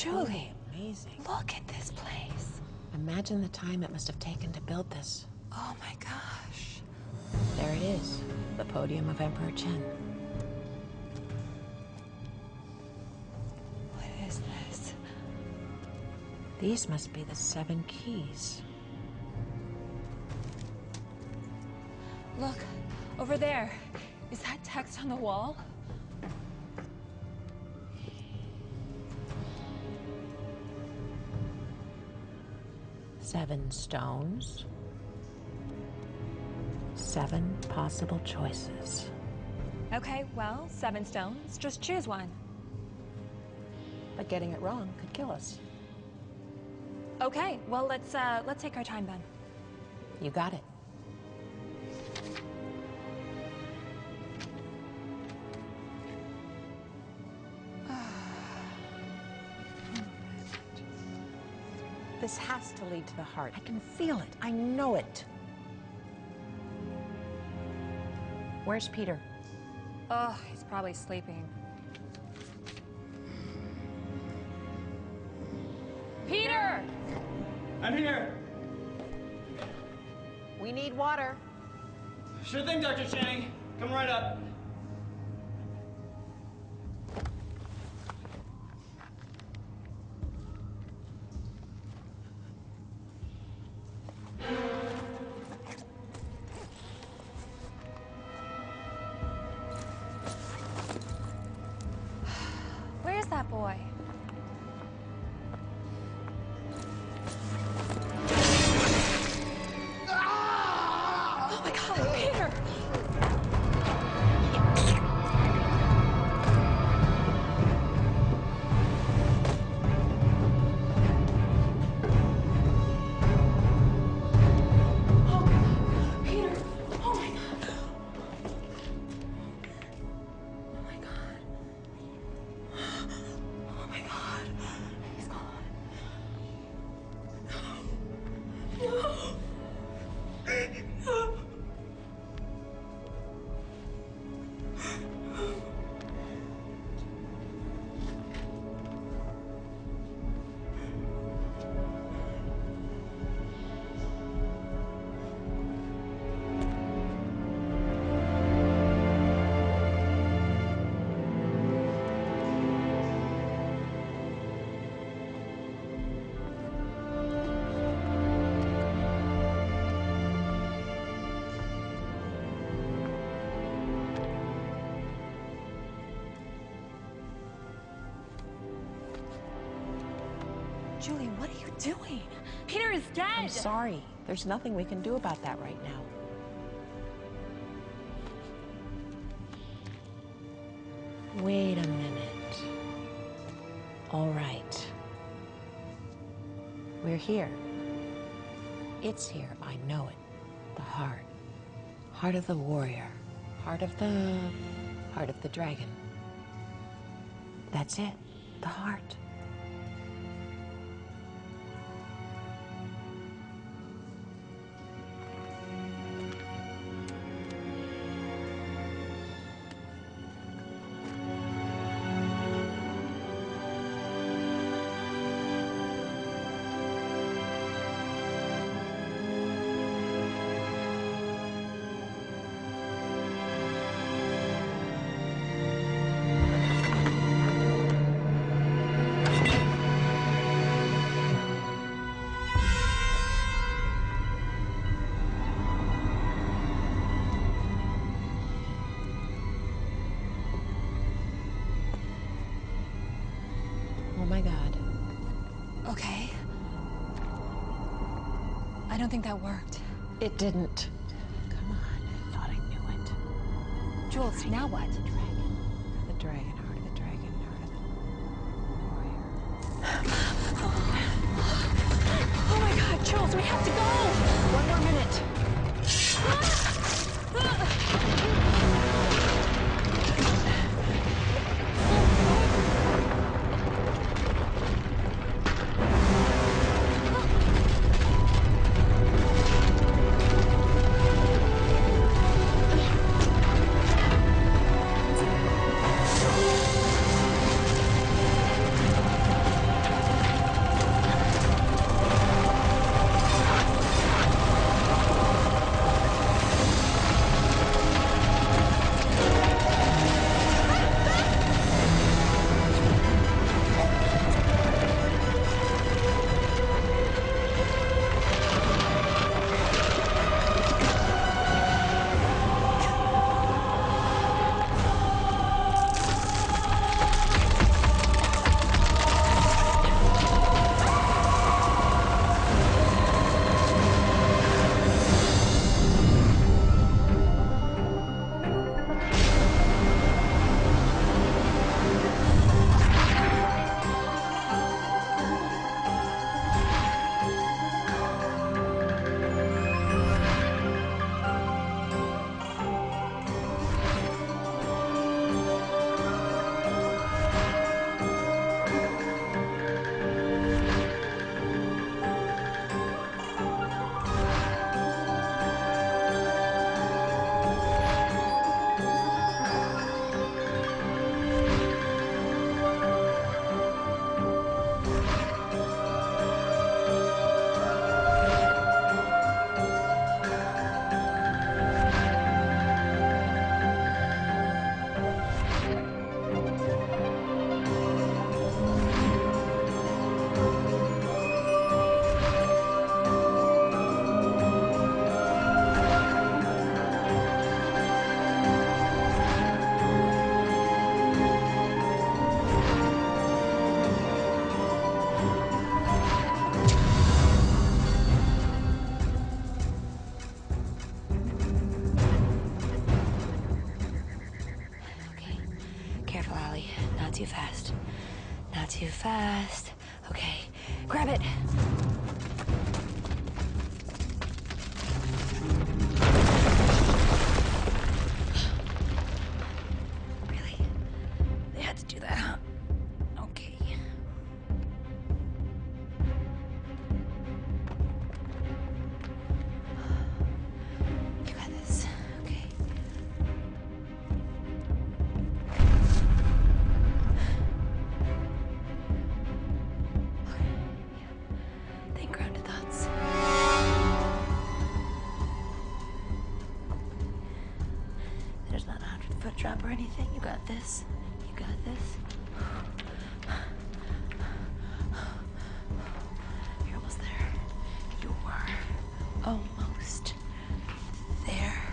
Julie, amazing. look at this place. Imagine the time it must have taken to build this. Oh my gosh. There it is, the podium of Emperor Chen. What is this? These must be the 7 keys. Look, over there. Is that text on the wall? Seven stones. 7 possible choices. Okay, well, 7 stones. Just choose one. But getting it wrong could kill us. Okay, well, let's take our time then. You got it. This has to lead to the heart. I can feel it. I know it. Where's Peter? Oh, he's probably sleeping. Peter! I'm here. We need water. Sure thing, Dr. Channing. Come right up. Where's that boy? Oh my God, Peter! Julie, what are you doing? Peter is dead! I'm sorry. There's nothing we can do about that right now. Wait a minute. All right. We're here. It's here. I know it. The heart. Heart of the warrior. Heart of the dragon. That's it. The heart. Oh my God. Okay. I don't think that worked. It didn't. Come on, I thought I knew it. Jules, now what? The dragon, heart of the dragon, heart of the warrior. Oh my God, Jules, we have to go! 1 more minute. Careful, Allie. Not too fast. Not too fast. Okay, grab it. Really? They had to do that, huh? Okay. You got this. Okay. Think grounded thoughts. There's not a 100-foot drop or anything. You got this. You got this. You're almost there. You are almost there.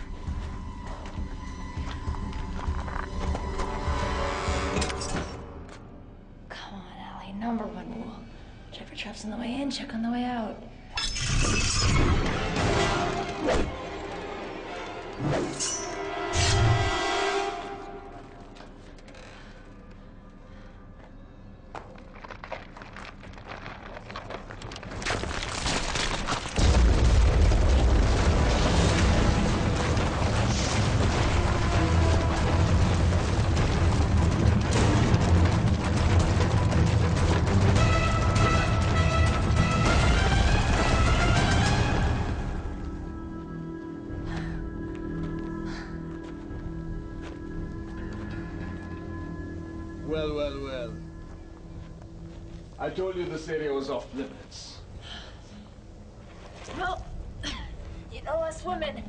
Come on, Allie. Number one rule. Check for traps on the way in, check on the way out. Well, well, well. I told you this area was off limits. Well, you know us women,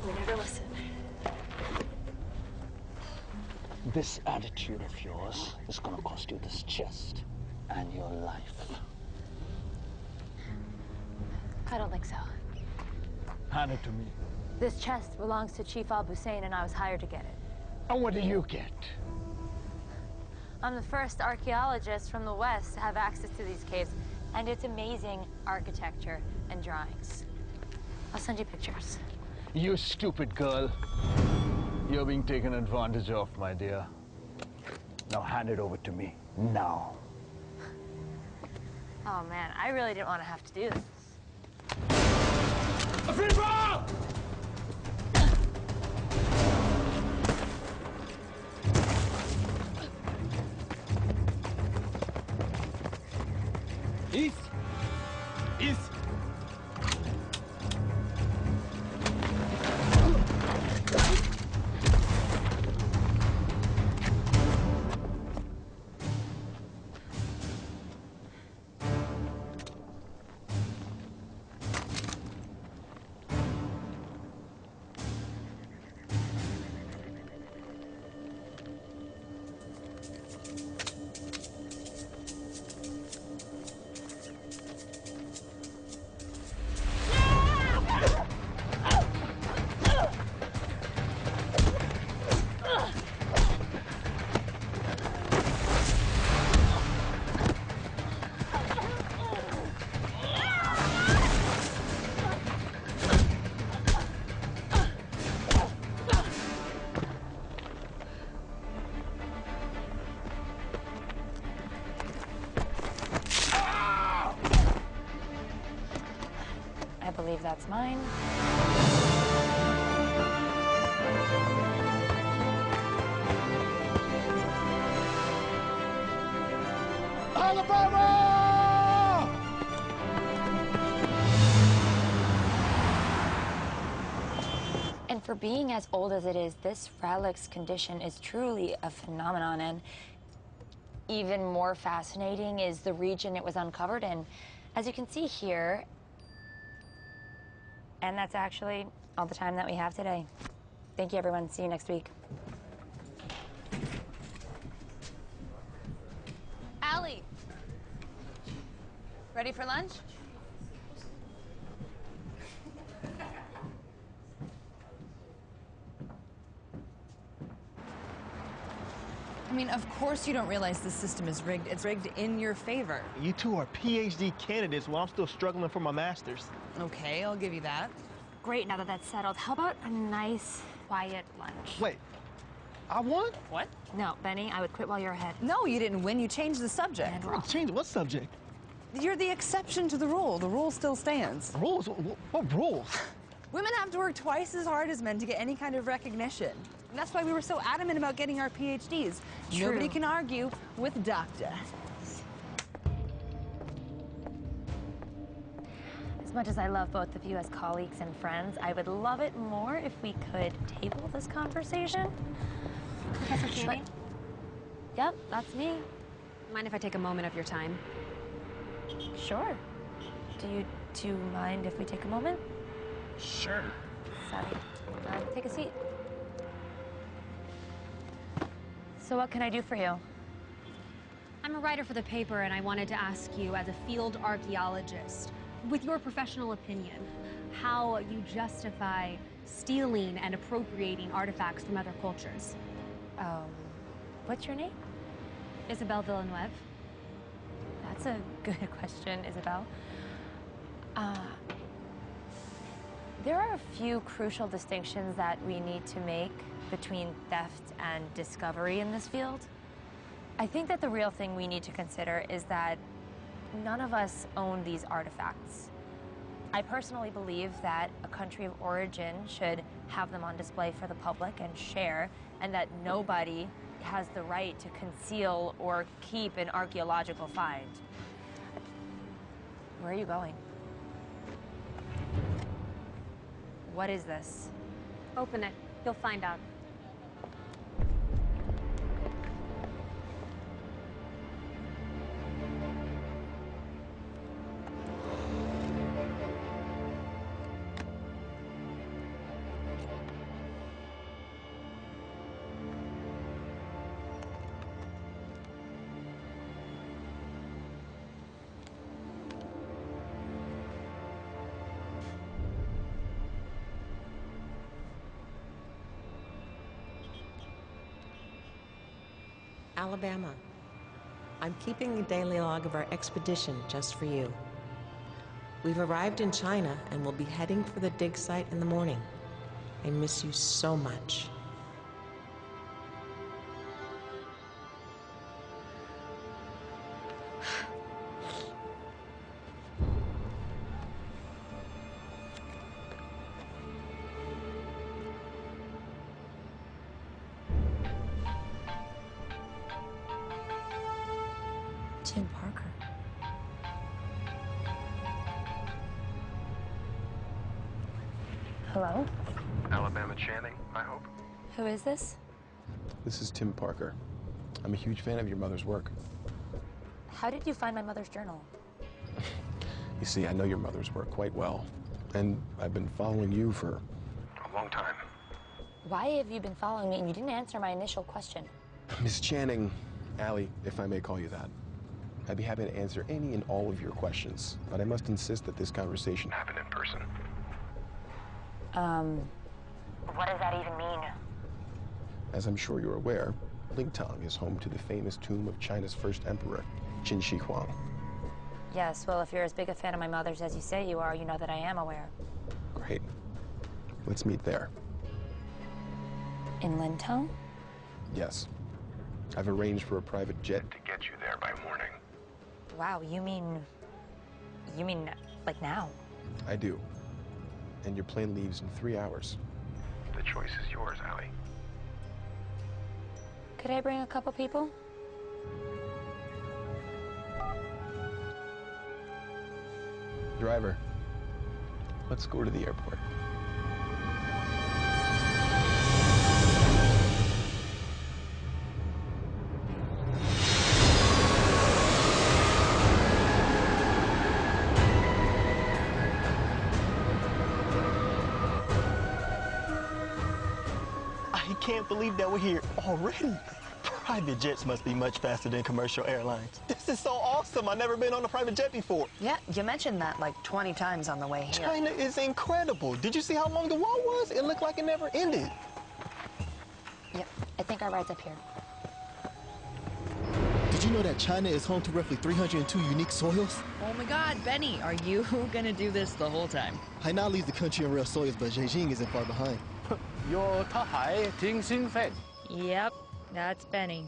we never listen. This attitude of yours is gonna cost you this chest and your life. I don't think so. Hand it to me. This chest belongs to Chief Al-Hussein, and I was hired to get it. And what do you get? I'm the first archaeologist from the West to have access to these caves, and it's amazing architecture and drawings. I'll send you pictures. You stupid girl. You're being taken advantage of, my dear. Now hand it over to me. Now. Oh man, I really didn't want to have to do this. East! East! I believe that's mine. Alabama! And for being as old as it is, this relic's condition is truly a phenomenon, and even more fascinating is the region it was uncovered in. As you can see here, and that's actually all the time that we have today. Thank you, everyone. See you next week. Allie, ready for lunch? I mean, of course you don't realize the system is rigged. It's rigged in your favor. You two are PhD candidates while I'm still struggling for my master's. Okay, I'll give you that. Great, now that that's settled, how about a nice, quiet lunch? Wait, I won? What? No, Benny, I would quit while you're ahead. No, you didn't win. You changed the subject. And we're off. Change what subject? You're the exception to the rule. The rule still stands. Rules? What rules? Women have to work twice as hard as men to get any kind of recognition. And that's why we were so adamant about getting our PhDs. True. Nobody can argue with Doctor. As much as I love both of you as colleagues and friends, I would love it more if we could table this conversation. Professor Channing? Yep, that's me. Mind if I take a moment of your time? Sure. Do you mind if we take a moment? Sure. Sorry. Take a seat. So what can I do for you? I'm a writer for the paper, and I wanted to ask you, as a field archaeologist, with your professional opinion, how you justify stealing and appropriating artifacts from other cultures. What's your name? Isabelle Villeneuve. That's a good question, Isabel. There are a few crucial distinctions that we need to make between theft and discovery in this field. I think that the real thing we need to consider is that none of us own these artifacts. I personally believe that a country of origin should have them on display for the public and share, and that nobody has the right to conceal or keep an archaeological find. Where are you going? What is this? Open it. You'll find out. Alabama. I'm keeping a daily log of our expedition just for you. We've arrived in China and will be heading for the dig site in the morning. I miss you so much. Tim Parker. Hello? Alabama Channing, I hope. Who is this? This is Tim Parker. I'm a huge fan of your mother's work. How did you find my mother's journal? You see, I know your mother's work quite well, and I've been following you for a long time. Why have you been following me and you didn't answer my initial question? Miss Channing, Allie, if I may call you that, I'd be happy to answer any and all of your questions, but I must insist that this conversation happen in person. What does that even mean? As I'm sure you're aware, Lingtang is home to the famous tomb of China's first emperor, Qin Shi Huang. Yes, well, if you're as big a fan of my mother's as you say you are, you know that I am aware. Great. Let's meet there. In Lintong? Yes. I've arranged for a private jet to get you there by morning. Wow, you mean like now? I do. And your plane leaves in 3 hours. The choice is yours, Allie. Could I bring a couple people? Driver, let's go to the airport. I can't believe that we're here already. Private jets must be much faster than commercial airlines. This is so awesome. I've never been on a private jet before. Yeah, you mentioned that like 20 times on the way here. China is incredible. Did you see how long the wall was? It looked like it never ended. Yep, I think our ride's up here. Did you know that China is home to roughly 302 unique soils? Oh my God, Benny, are you gonna do this the whole time? Hainan leads the country in rare soils, but Beijing isn't far behind. Yep, that's Benny.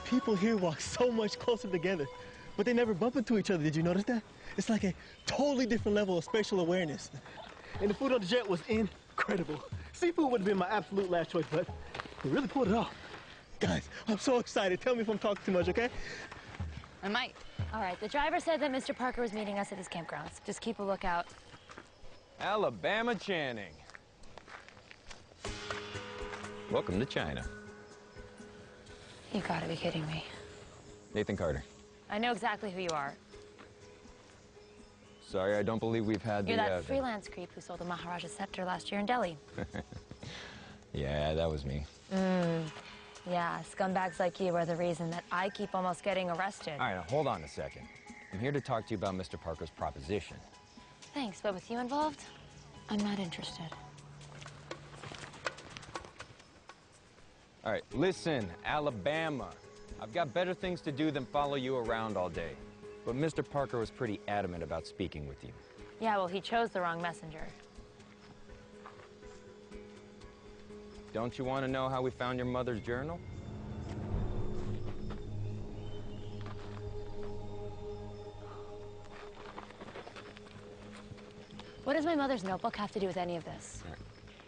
People here walk so much closer together, but they never bump into each other. Did you notice that? It's like a totally different level of spatial awareness. And the food on the jet was incredible. Seafood would have been my absolute last choice, but they really pulled it off. Guys, I'm so excited. Tell me if I'm talking too much, okay? I might. All right, the driver said that Mr. Parker was meeting us at his campgrounds. Just keep a lookout. Alabama Channing. Welcome to China. You gotta be kidding me. Nathan Carter. I know exactly who you are. Sorry, I don't believe we've had You're that freelance creep who sold the Maharaja's scepter last year in Delhi. Yeah, that was me. Yeah, scumbags like you are the reason that I keep almost getting arrested. All right, now hold on a second. I'm here to talk to you about Mr. Parker's proposition. Thanks, but with you involved, I'm not interested. All right, listen, Alabama. I've got better things to do than follow you around all day. But Mr. Parker was pretty adamant about speaking with you. Yeah, well, he chose the wrong messenger. Don't you want to know how we found your mother's journal? What does my mother's notebook have to do with any of this? All right.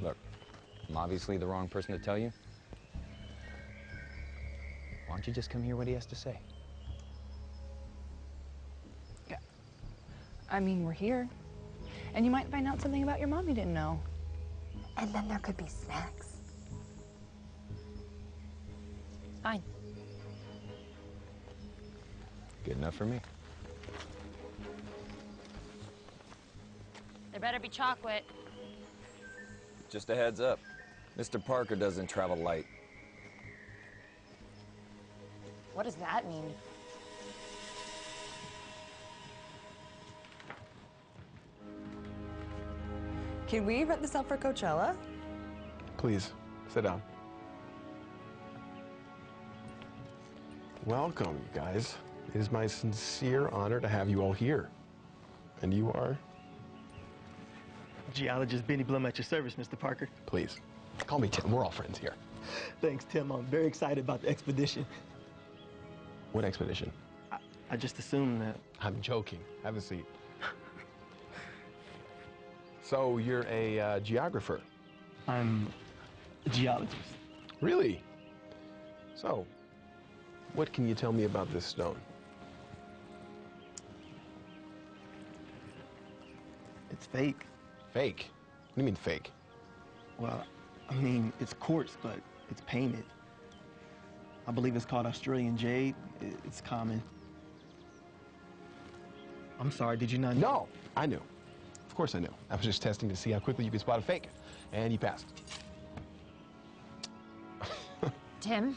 Look, I'm obviously the wrong person to tell you. Why don't you just come hear what he has to say? Yeah. I mean, we're here. And you might find out something about your mom you didn't know. And then there could be snacks. Fine. Good enough for me. There better be chocolate. Just a heads up. Mr. Parker doesn't travel light. What does that mean? Can we rent this out for Coachella? Please, sit down. Welcome, you guys. It is my sincere honor to have you all here. And you are? Geologist Benny Blum at your service, Mr. Parker. Please, call me Tim. We're all friends here. Thanks, Tim. I'm very excited about the expedition. What expedition? I just assumed that. I'm joking. Have a seat. So you're a geographer? I'm a geologist. Really? So, what can you tell me about this stone? It's fake. Fake? What do you mean fake? Well, I mean, it's quartz, but it's painted. I believe it's called Australian jade. It's common. I'm sorry, did you not know? No, I knew. Of course I knew. I was just testing to see how quickly you could spot a fake. And you passed. Tim,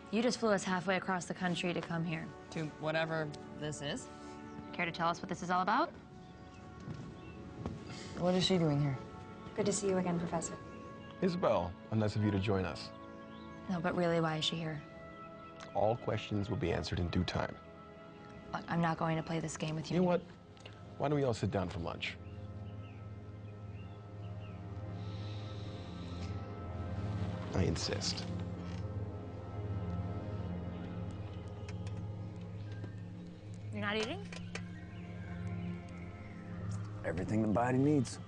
you just flew us halfway across the country to come here. To whatever this is. Care to tell us what this is all about? What is she doing here? Good to see you again, Professor. Isabel, nice of you to join us. No, but really, why is she here? All questions will be answered in due time. Look, I'm not going to play this game with you. You know what? Why don't we all sit down for lunch? I insist. You're not eating? Everything the body needs.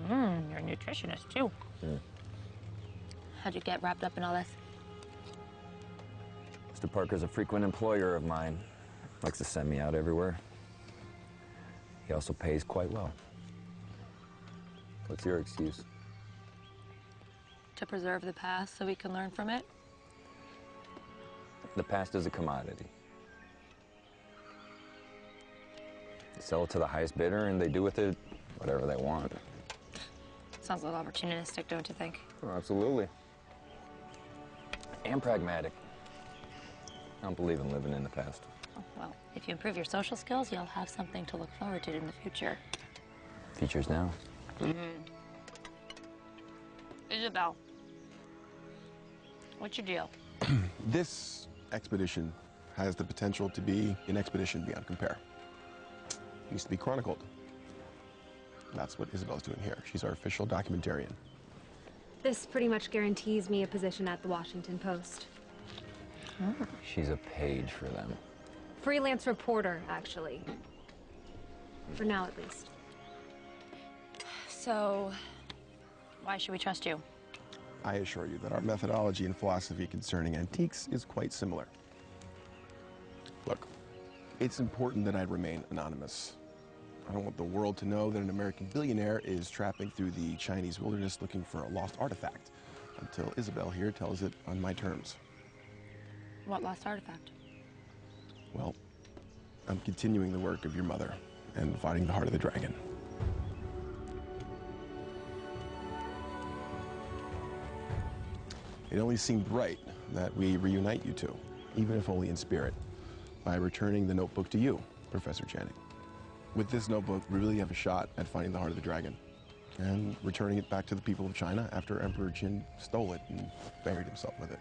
You're a nutritionist, too. How'd you get wrapped up in all this? Mr. Parker's a frequent employer of mine. Likes to send me out everywhere. He also pays quite well. What's your excuse? To preserve the past so we can learn from it? The past is a commodity. You sell it to the highest bidder and they do with it whatever they want. Sounds a little opportunistic, don't you think? Oh, absolutely. And pragmatic. I don't believe in living in the past. Oh, well, if you improve your social skills, you'll have something to look forward to in the future. Future's now. Isabel, what's your deal? This expedition has the potential to be an expedition beyond compare. It needs to be chronicled. That's what Isabel's doing here. She's our official documentarian. This pretty much guarantees me a position at the Washington Post. She's a page for them. Freelance reporter, actually. For now, at least. So, why should we trust you? I assure you that our methodology and philosophy concerning antiques is quite similar. Look, it's important that I remain anonymous. I don't want the world to know that an American billionaire is trapping through the Chinese wilderness looking for a lost artifact, until Isabel here tells it on my terms. What lost artifact? Well, I'm continuing the work of your mother and finding the heart of the dragon. It only seemed right that we reunite you two, even if only in spirit, by returning the notebook to you, Professor Channing. With this notebook, we really have a shot at finding the heart of the dragon and returning it back to the people of China after Emperor Qin stole it and buried himself with it.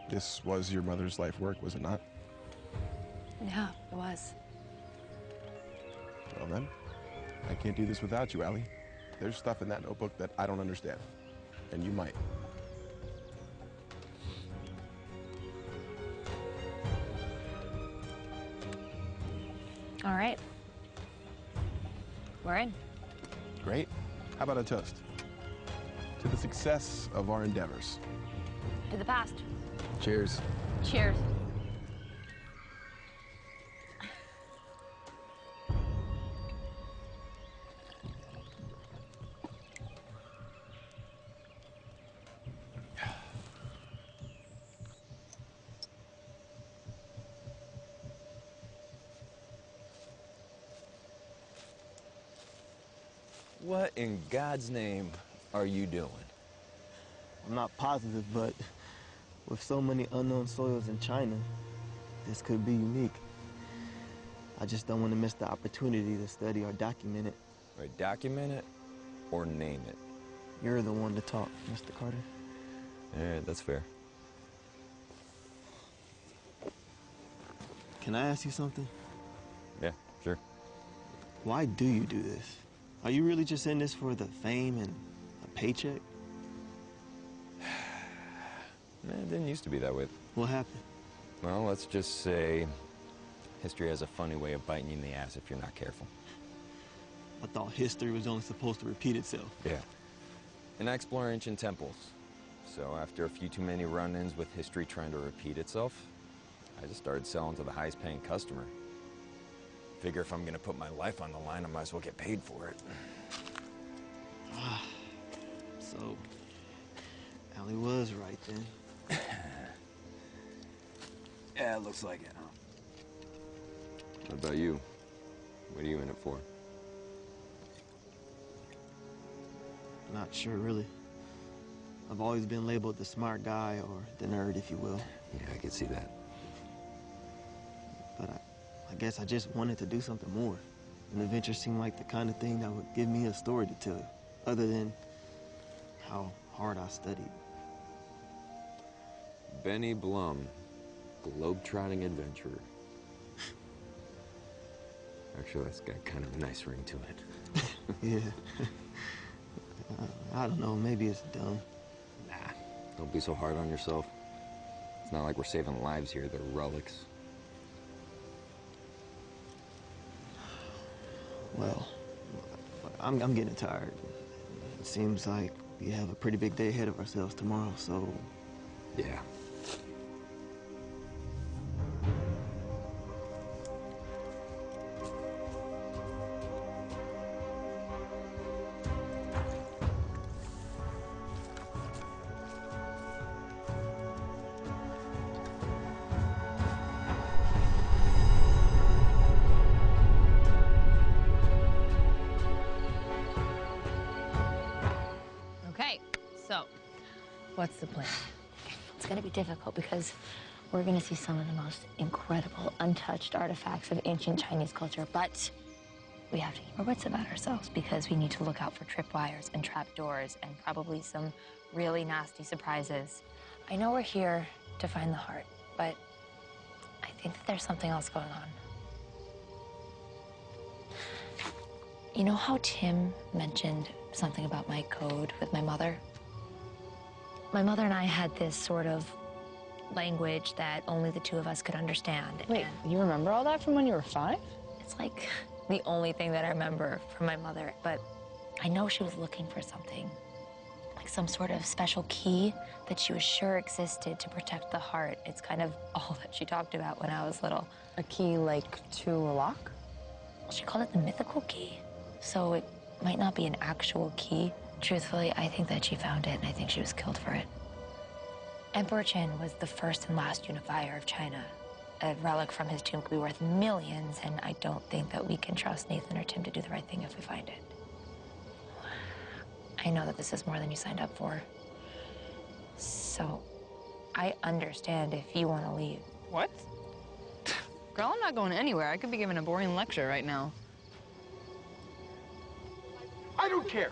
This was your mother's life work, was it not? Yeah, it was. Well then, I can't do this without you, Allie. There's stuff in that notebook that I don't understand, and you might. All right. We're in. Great. How about a toast? To the success of our endeavors. To the past. Cheers. Cheers. What in God's name are you doing? I'm not positive, but with so many unknown soils in China, this could be unique. I just don't want to miss the opportunity to study or document it. Right, document it or name it. You're the one to talk, Mr. Carter. Yeah, that's fair. Can I ask you something? Yeah, sure. Why do you do this? Are you really just in this for the fame and a paycheck? It didn't used to be that way. What happened? Well, let's just say history has a funny way of biting you in the ass if you're not careful. I thought history was only supposed to repeat itself. Yeah. And I explore ancient temples. So after a few too many run-ins with history trying to repeat itself, I just started selling to the highest paying customer. Figure if I'm gonna put my life on the line, I might as well get paid for it. So, Allie was right then. Yeah, it looks like it, huh? What about you? What are you in it for? Not sure, really. I've always been labeled the smart guy or the nerd, if you will. Yeah, I can see that. But I guess I just wanted to do something more. An adventure seemed like the kind of thing that would give me a story to tell, other than how hard I studied. Benny Blum, globe-trotting adventurer. Actually, that's got kind of a nice ring to it. Yeah. I don't know, maybe it's dumb. Nah, don't be so hard on yourself. It's not like we're saving lives here, they're relics. Well, I'm getting tired. It seems like we have a pretty big day ahead of ourselves tomorrow, so... Yeah. Okay, so what's the plan? It's gonna be difficult because we're gonna see some of the most incredible, untouched artifacts of ancient Chinese culture, but we have to keep our wits about ourselves because we need to look out for tripwires and trapdoors and probably some really nasty surprises. I know we're here to find the heart, but I think that there's something else going on. You know how Tim mentioned something about my code with my mother? My mother and I had this sort of language that only the two of us could understand. Wait, you remember all that from when you were 5? It's like the only thing that I remember from my mother, but I know she was looking for something, like some sort of special key that she was sure existed to protect the heart. It's kind of all that she talked about when I was little. A key, like, to a lock? Well, she called it the mythical key, so it might not be an actual key. Truthfully, I think that she found it, and I think she was killed for it. Emperor Qin was the first and last unifier of China. A relic from his tomb could be worth millions, and I don't think that we can trust Nathan or Tim to do the right thing if we find it. I know that this is more than you signed up for. So, I understand if you want to leave. What? Girl, I'm not going anywhere. I could be giving a boring lecture right now. I don't care.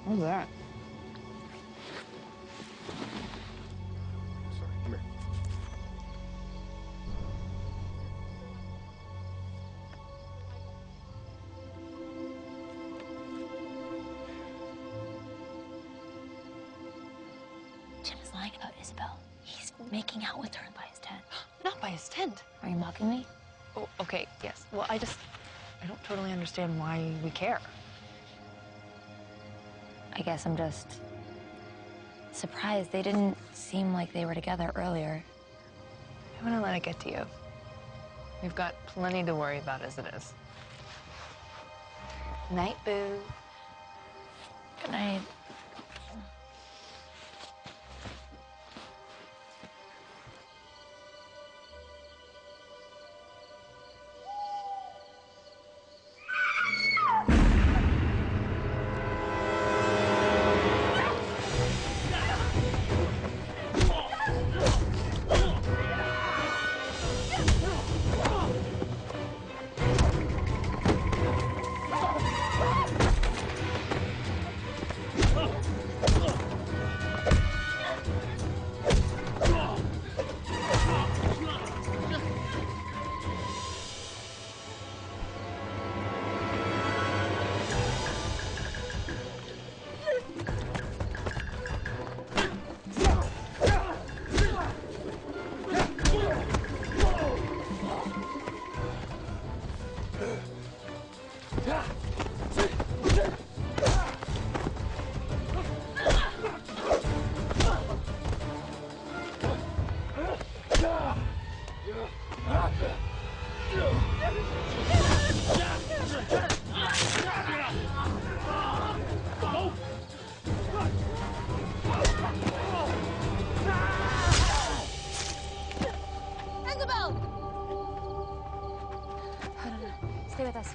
What's that? Sorry, come here. Tim is lying about Isabel. He's making out with her by his tent. Not by his tent. Are you mocking me? Oh, okay, yes. Well, I don't totally understand why we care. I guess I'm just surprised. They didn't seem like they were together earlier. I want to let it get to you. We've got plenty to worry about as it is. Night, boo. Good night. Stay with us.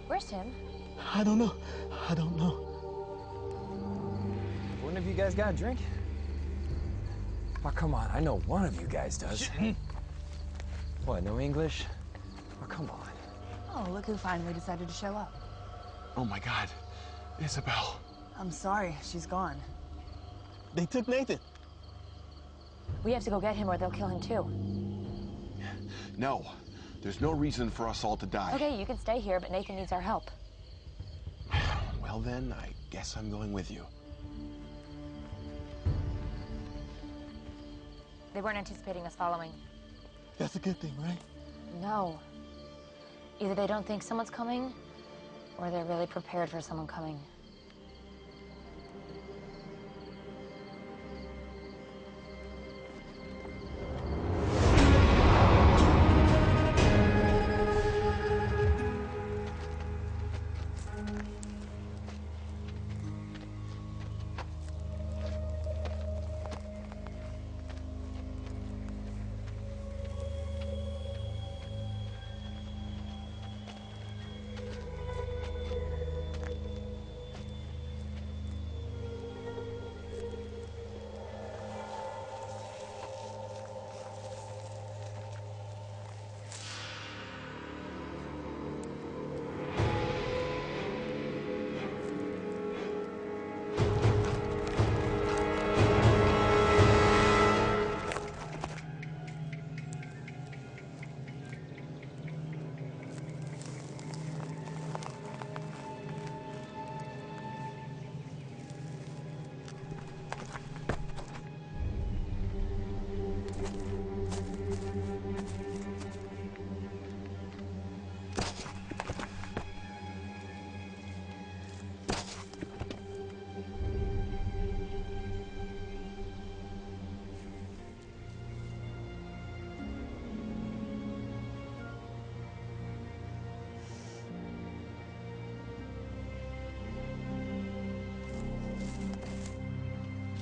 Where's Tim? I don't know. I don't know. One of you guys got a drink? Oh, come on. I know one of you guys does. What, no English? Oh, come on. Oh, look who finally decided to show up. Oh my God, Isabel. I'm sorry, she's gone. They took Nathan. We have to go get him or they'll kill him too. No, there's no reason for us all to die. Okay, you can stay here, but Nathan needs our help. Well then, I guess I'm going with you. They weren't anticipating us following. That's a good thing, right? No. Either they don't think someone's coming, or they're really prepared for someone coming.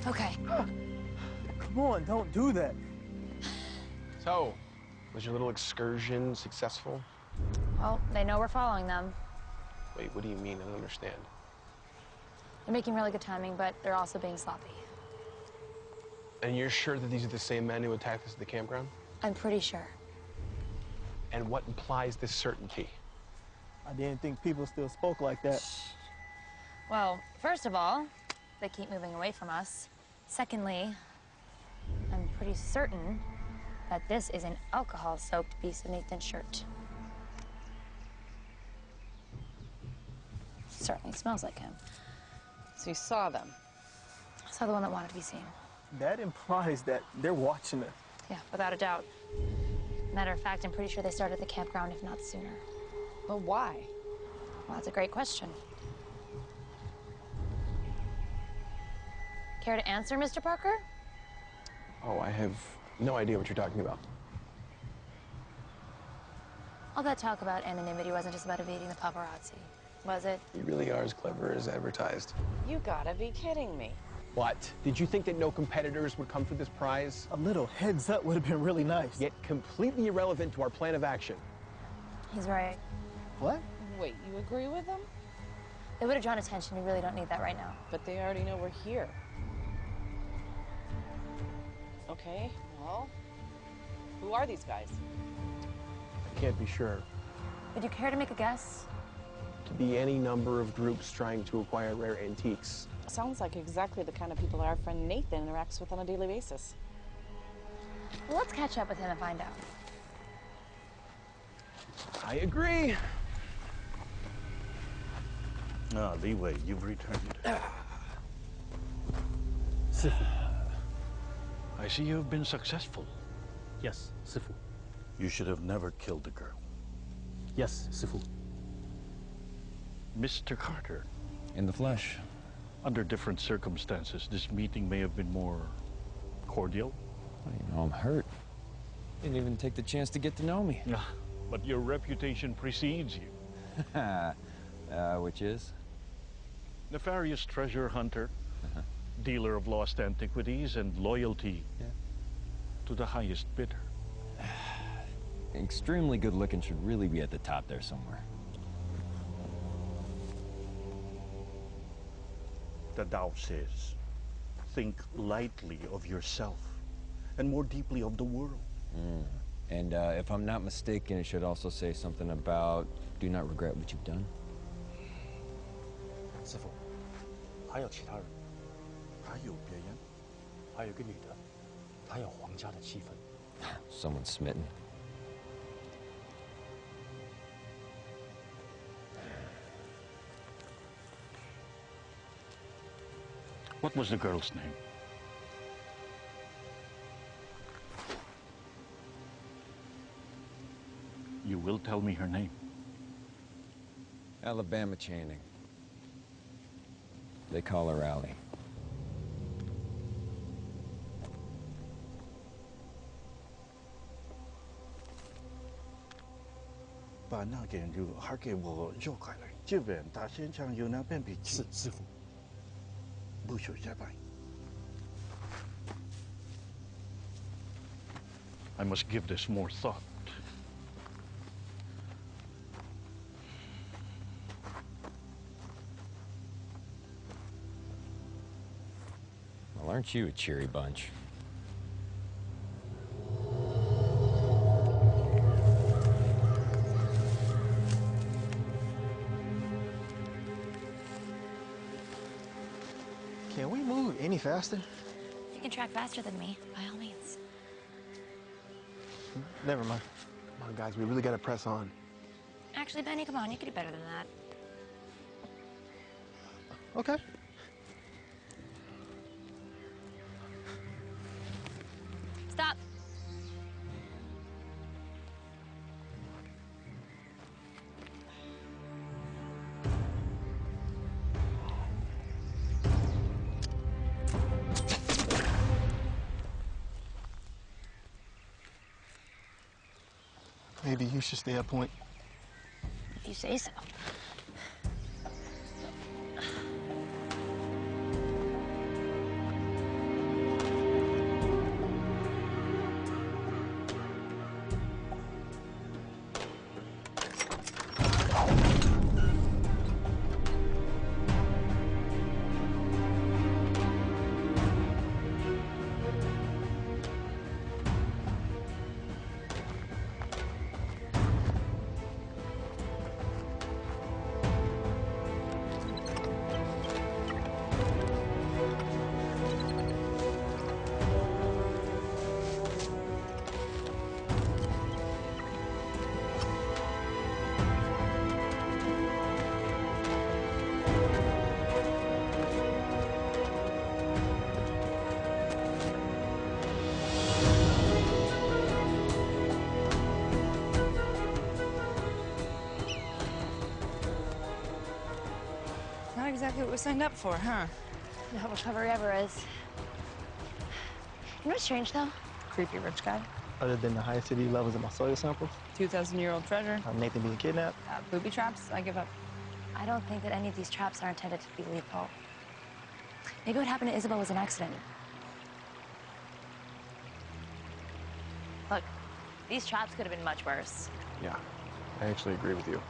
Okay. Come on, don't do that. So, was your little excursion successful? Well, they know we're following them. Wait, what do you mean? I don't understand. They're making really good timing, but they're also being sloppy. And you're sure that these are the same men who attacked us at the campground? I'm pretty sure. And what implies this certainty? I didn't think people still spoke like that. Well, first of all, they keep moving away from us. Secondly, I'm pretty certain that this is an alcohol-soaked piece of Nathan's shirt. Certainly smells like him. So you saw them? I saw the one that wanted to be seen. That implies that they're watching us. Yeah, without a doubt. Matter of fact, I'm pretty sure they started at the campground, if not sooner. But why? Well, that's a great question. Care to answer, Mr. Parker? Oh, I have no idea what you're talking about. All that talk about anonymity wasn't just about evading the paparazzi, was it? You really are as clever as advertised. You gotta be kidding me. What? Did you think that no competitors would come for this prize? A little heads up would have been really nice. Yet completely irrelevant to our plan of action. He's right. What? Wait, you agree with them? They would have drawn attention. We really don't need that right now. But they already know we're here. Okay, well, who are these guys? I can't be sure. Would you care to make a guess? Could be any number of groups trying to acquire rare antiques. Sounds like exactly the kind of people our friend Nathan interacts with on a daily basis. Well, let's catch up with him and find out. I agree. Ah, Leeway, you've returned. Sifu. I see you've been successful. Yes, Sifu. You should have never killed the girl. Yes, Sifu. Mr. Carter. In the flesh. Under different circumstances, this meeting may have been more cordial. Well, you know, I'm hurt. Didn't even take the chance to get to know me. But your reputation precedes you. Which is? Nefarious treasure hunter, dealer of lost antiquities, and loyalty to the highest bidder. Extremely good looking should really be at the top there somewhere. The Tao says, think lightly of yourself and more deeply of the world. And if I'm not mistaken, it should also say something about do not regret what you've done. 师傅，还有其他人？还有别人？还有个女的，她有皇家的气氛。Someone smitten. What was the girl's name? You will tell me her name. Alabama Channing. They call her Allie. I must give this more thought. Well, aren't you a cheery bunch? Can we move any faster? You can track faster than me, by all means. Never mind. Come on, guys, we really gotta press on. Actually, Benny, come on, you can do better than that. Okay. Stop. Maybe you should stay at point. If you say so. exactly what we signed up for, huh? No recovery ever is. You know what's strange, though? Creepy rich guy. Other than the high acidity levels of my soil samples, 2,000-year-old treasure. Nathan being kidnapped. Booby traps, I give up. I don't think that any of these traps are intended to be lethal. Maybe what happened to Isabel was an accident. Look, these traps could have been much worse. Yeah, I actually agree with you.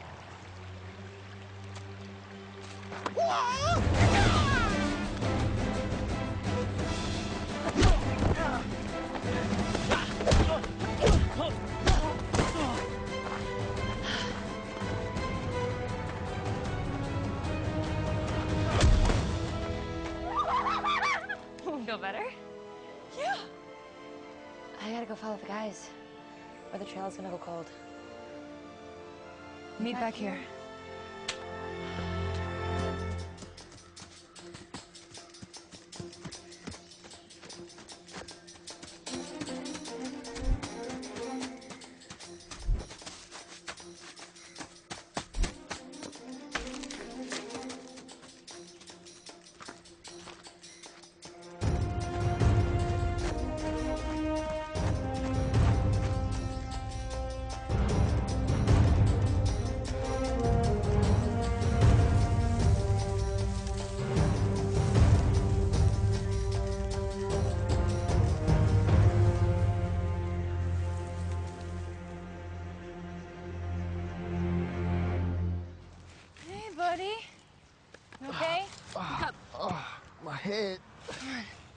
Feel better? Yeah. I gotta go follow the guys, or the trail's gonna go cold. Meet back here. My head.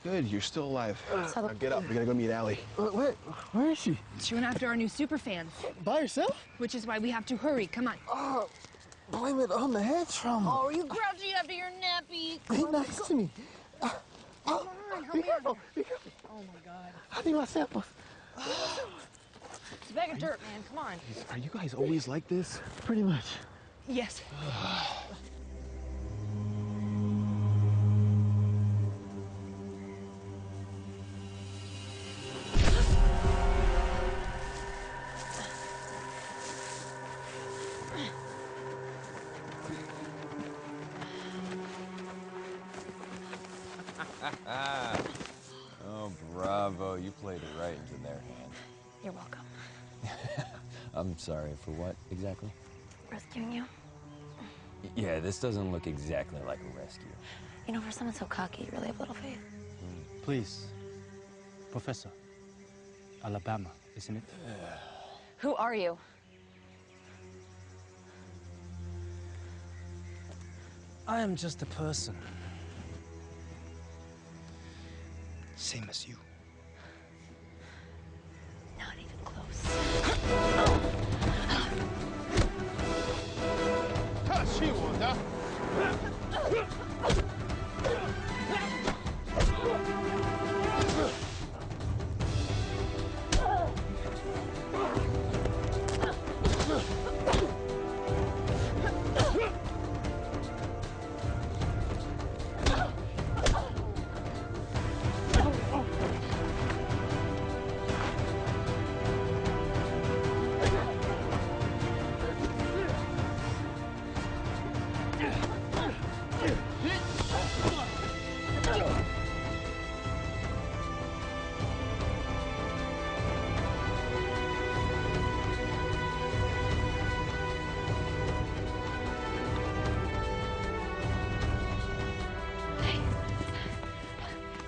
Good, you're still alive. So now get up, we gotta go meet Allie. Where is she? She went after our new super fans. By herself? Which is why we have to hurry. Come on. Oh, blame it on the head trauma. Oh, are you grouchy after your nappy? Be nice to me. Come on, help me out. Be careful. Oh, my God. I need my samples. It's a bag of dirt, man. Come on. Are you guys always like this? Pretty much. Yes. Oh, bravo. You played it right into their hand. You're welcome. I'm sorry, for what exactly? Rescuing you. Yeah, this doesn't look exactly like a rescue. You know, for someone so cocky, you really have little faith. Please. Professor. Alabama, isn't it? Who are you? I am just a person. Same as you. Not even close.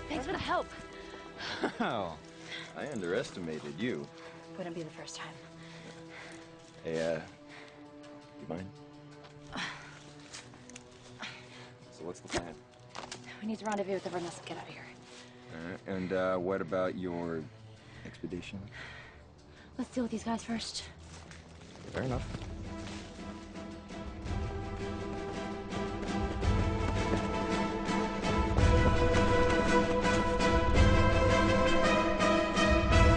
Thanks for the help. Wow. I underestimated you. Wouldn't be the first time. Hey, you mind? So what's the plan? We need to rendezvous with everyone else and get out of here. And what about your expedition? Let's deal with these guys first. Fair enough.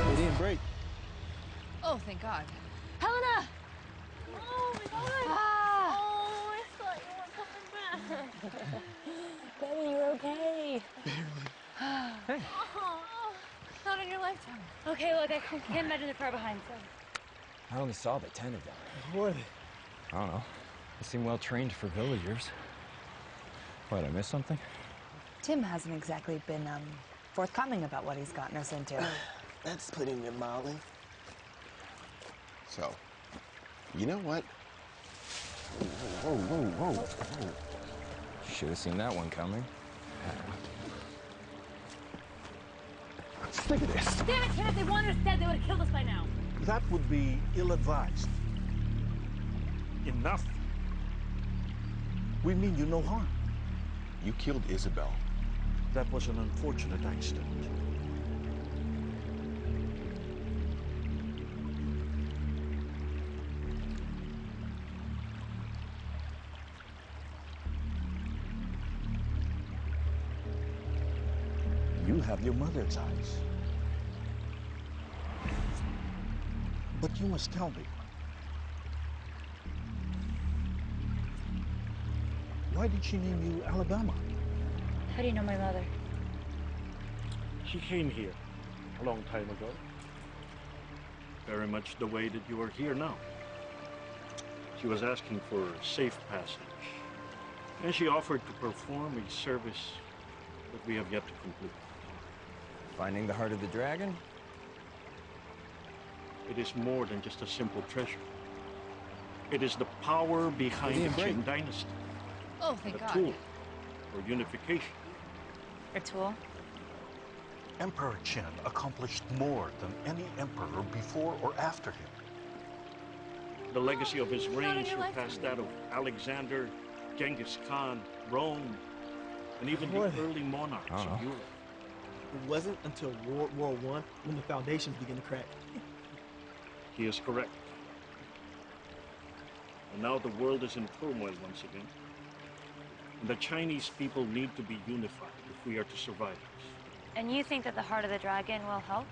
They didn't break. Oh, thank God. Helena! Oh, my God. Ah! Oh, I thought you weren't coming back. Betty, you're okay. Hey. Oh, not in your lifetime. Okay, look, I can't imagine the car behind, so. I only saw the 10 of them. Who are they? I don't know. They seem well trained for villagers. What, I missed something? Tim hasn't exactly been, forthcoming about what he's gotten us into. That's putting it mildly. So, you know what? Whoa, whoa, whoa, whoa. Should have seen that one coming. Look at this. Damn it, Ken, if they wanted us dead, they would have killed us by now. That would be ill-advised. Enough. We mean you no harm. You killed Isabel. That was an unfortunate accident. You have your mother's eyes. But you must tell me. Why did she name you Alabama? How do you know my mother? She came here a long time ago. Very much the way that you are here now. She was asking for safe passage. And she offered to perform a service that we have yet to complete. Finding the heart of the dragon? It is more than just a simple treasure. It is the power behind the Qin dynasty. Oh, thank God. A tool for unification. A tool? Emperor Chen accomplished more than any emperor before or after him. The legacy of his reign surpassed that of Alexander, Genghis Khan, Rome, and even the early monarchs of Europe. It wasn't until World War I when the foundations began to crack. He is correct. And now the world is in turmoil once again. And the Chinese people need to be unified if we are to survive this. And you think that the heart of the dragon will help?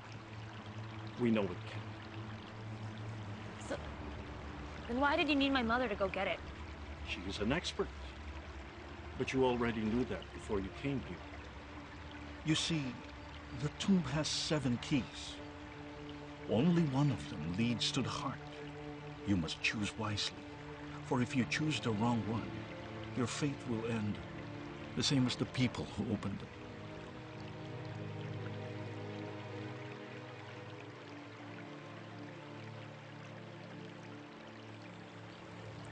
We know it can. So, then why did you need my mother to go get it? She is an expert. But you already knew that before you came here. You see, the tomb has 7 keys. Only one of them leads to the heart. You must choose wisely. For if you choose the wrong one, your fate will end the same as the people who opened them.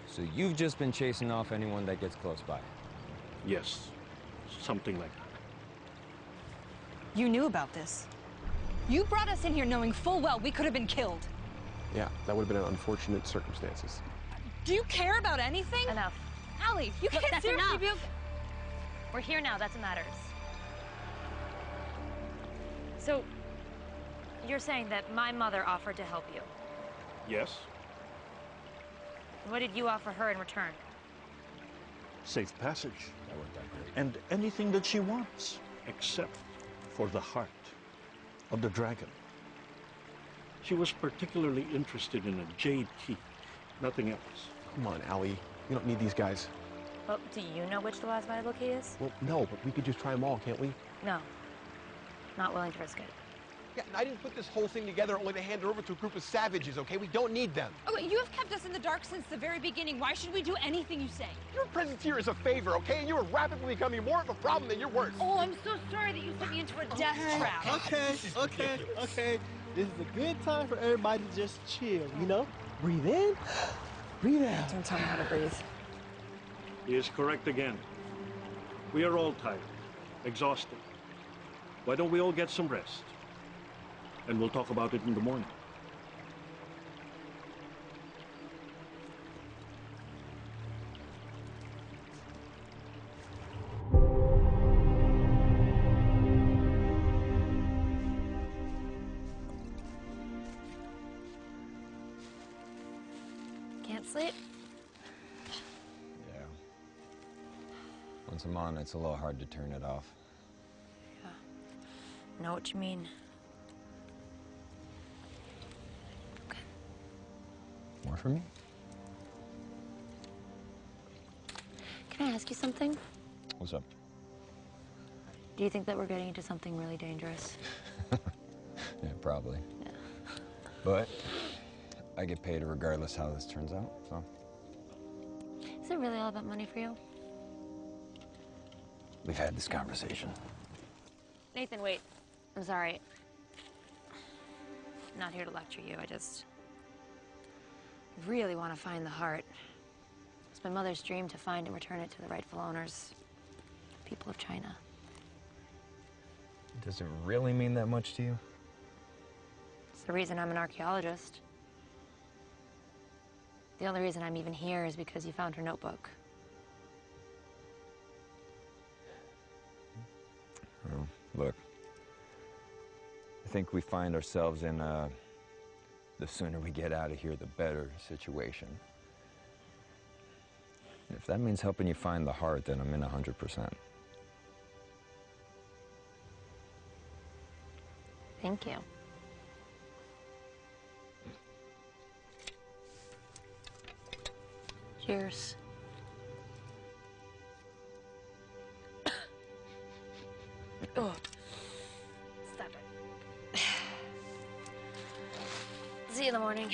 So you've just been chasing off anyone that gets close by? Yes, something like that. You knew about this. You brought us in here knowing full well we could have been killed. Yeah, that would have been unfortunate circumstances. Do you care about anything? Enough. Allie, you Look, can't that's seriously enough. be... We're here now, that's what matters. So, you're saying that my mother offered to help you? Yes, What did you offer her in return? safe passage. That wasn't that great. And anything that she wants, except for the heart of the dragon. She was particularly interested in a jade key, nothing else. Come on, Allie. We don't need these guys. Well, do you know which the last viable key is? Well, no, but we could just try them all, can't we? No. Not willing to risk it. Yeah, and I didn't put this whole thing together only to hand it over to a group of savages, okay? We don't need them. Okay, you have kept us in the dark since the very beginning. Why should we do anything you say? Your presence here is a favor, okay? And you are rapidly becoming more of a problem than you're worth. Oh, I'm so sorry that you sent me into a death trap. Okay. This is a good time for everybody to just chill, you know? Breathe in, breathe out. Don't tell me how to breathe. He is correct again. We are all tired, exhausted. Why don't we all get some rest? And we'll talk about it in the morning. Can't sleep? Yeah. Once I'm on, it's a little hard to turn it off. Know what you mean. More for me? Can I ask you something? What's up? Do you think that we're getting into something really dangerous? Yeah, probably. Yeah. But I get paid regardless how this turns out, so. Is it really all about money for you? we've had this conversation. Nathan, wait. I'm sorry. I'm not here to lecture you. I really want to find the heart. It's my mother's dream to find and return it to the rightful owners, the people of China. Does it really mean that much to you? It's the reason I'm an archaeologist. The only reason I'm even here is because you found her notebook. Well, look, I think we find ourselves in the sooner we get out of here, the better situation. If that means helping you find the heart, then I'm in 100%. Thank you. Cheers. Oh, stop it. See you in the morning.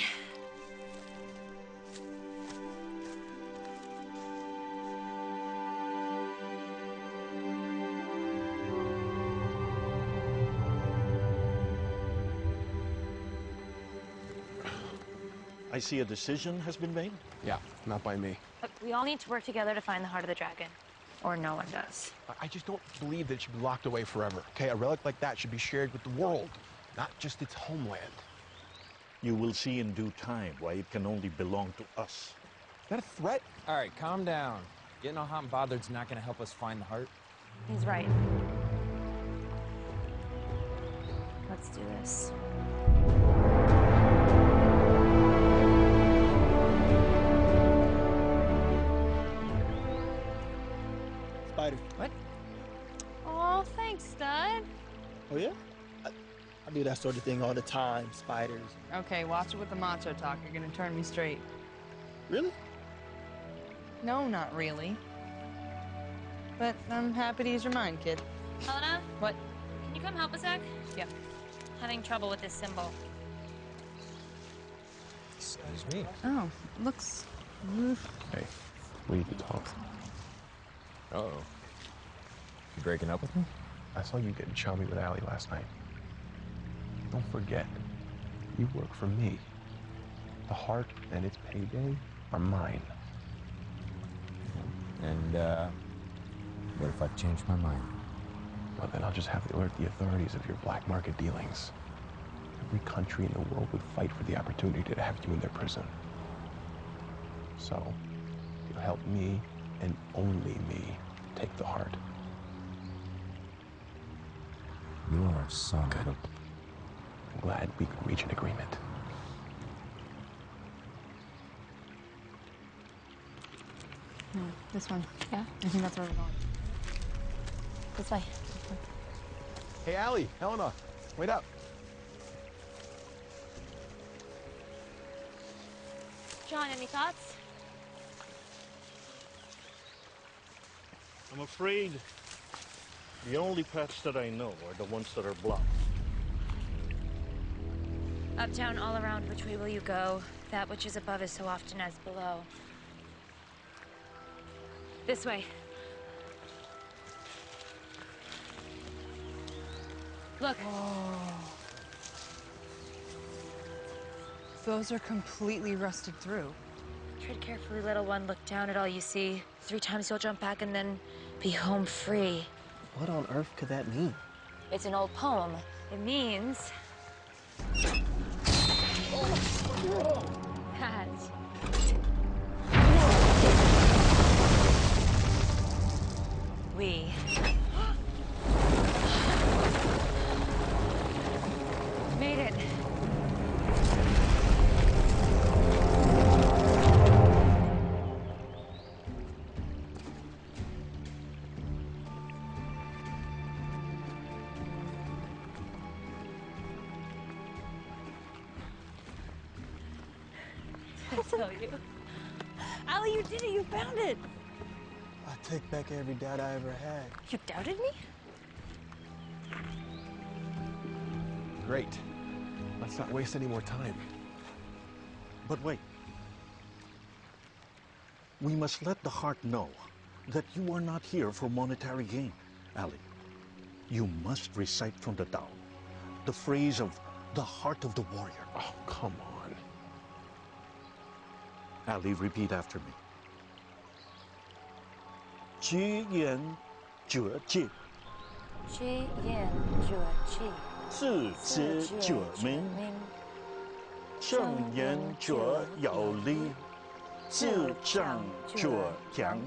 I see a decision has been made? Yeah, not by me. Look, we all need to work together to find the heart of the dragon. Or no one does. I just don't believe that it should be locked away forever, okay? A relic like that should be shared with the world, not just its homeland. You will see in due time why it can only belong to us. Is that a threat? All right, calm down. Getting all hot and bothered's not going to help us find the heart. He's right. Let's do this. Spider. What? Oh, thanks, Stud. Oh, yeah? I do that sort of thing all the time, spiders. Okay, watch it with the macho talk. You're gonna turn me straight. Really? No, not really. But I'm happy to use your mind, kid. Helena? What? Can you come help a sec? Yeah. Having trouble with this symbol. Excuse me. Oh, looks... Hey, we need to talk. Uh-oh. You breaking up with me? I saw you getting chummy with Allie last night. Don't forget, you work for me. The heart and its payday are mine. And, what if I change my mind? Well, then I'll just have to alert the authorities of your black market dealings. Every country in the world would fight for the opportunity to have you in their prison. So, you'll help me, and only me, take the heart. You are son of a... I'm glad we could reach an agreement. This one. Yeah? I think that's where we're going. This way. Hey, Allie, Helena, wait up. John, any thoughts? I'm afraid the only paths that I know are the ones that are blocked. Up, down, all around, which way will you go? That which is above is so often as below. This way. Look. Those are completely rusted through. Tread carefully, little one. Look down at all you see. 3 times you'll jump back and then be home free. What on earth could that mean? It's an old poem. It means... that... we... made it. I tell you. Allie, you did it! You found it! I take back every doubt I ever had. You doubted me? Great. Let's not waste any more time. But wait. We must let the heart know that you are not here for monetary gain, Ali. You must recite from the Tao the phrase of the heart of the warrior. Oh, come on. Ali, repeat after me. 居延者戒，居延者戒，自知者明，正言者有力，自正者强，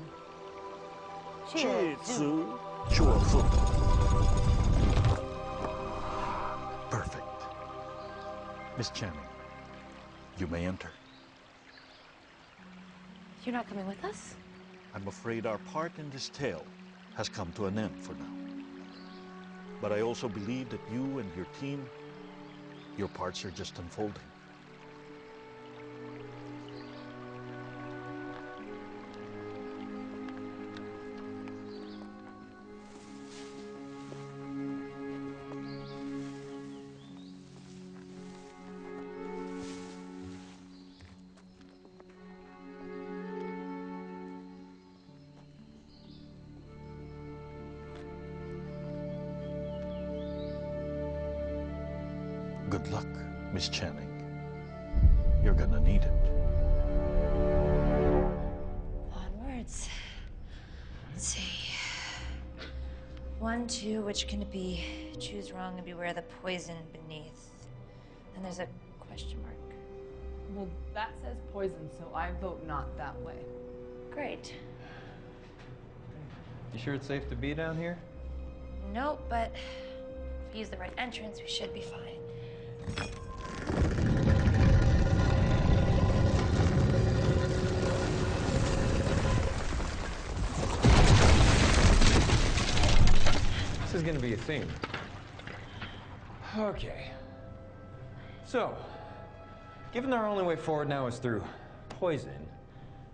戒足者富。Perfect. Miss Channing, you may enter. You're not coming with us? I'm afraid our part in this tale has come to an end for now. But I also believe that you and your team, your parts are just unfolding. Good luck, Miss Channing. You're gonna need it. Onwards. Let's see. 1, 2, which can it be? Choose wrong and beware the poison beneath. And there's a question mark. Well, that says poison, so I vote not that way. Great. You sure it's safe to be down here? Nope, but if we use the right entrance, we should be fine. This is gonna be a theme. Okay. So, given our only way forward now is through poison,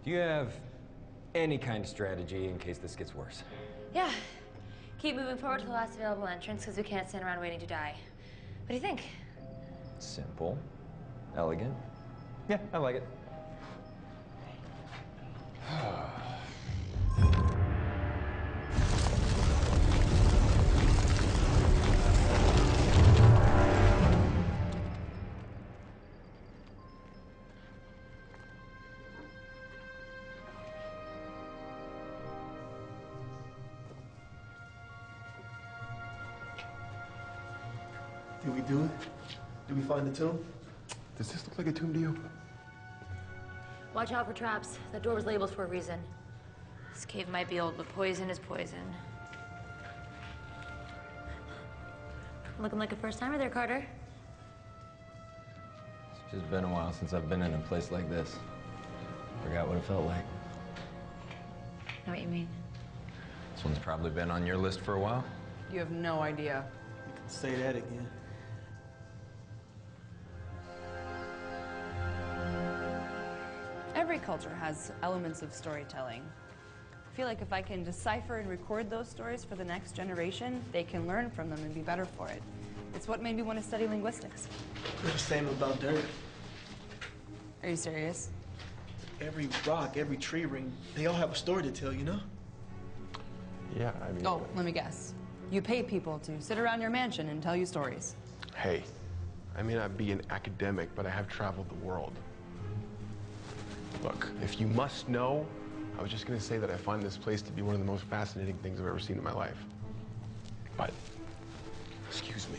do you have any kind of strategy in case this gets worse? Yeah. Keep moving forward to the last available entrance because we can't stand around waiting to die. What do you think? Simple. Elegant. Yeah, I like it. Did we do it? Did we find the tomb? Does this look like a tomb to you? Watch out for traps. That door was labeled for a reason. This cave might be old, but poison is poison. Looking like a first-timer there, Carter. It's just been a while since I've been in a place like this. Forgot what it felt like. Know what you mean? This one's probably been on your list for a while. You have no idea. You can say that again. Every culture has elements of storytelling. I feel like if I can decipher and record those stories for the next generation, they can learn from them and be better for it. It's what made me want to study linguistics. The same about dirt. Are you serious? Every rock, every tree ring, they all have a story to tell, you know? Yeah, I mean... Oh, let me guess. You pay people to sit around your mansion and tell you stories. Hey, I may not be an academic, but I have traveled the world. Look, if you must know, I was just gonna say that I find this place to be one of the most fascinating things I've ever seen in my life. But, excuse me.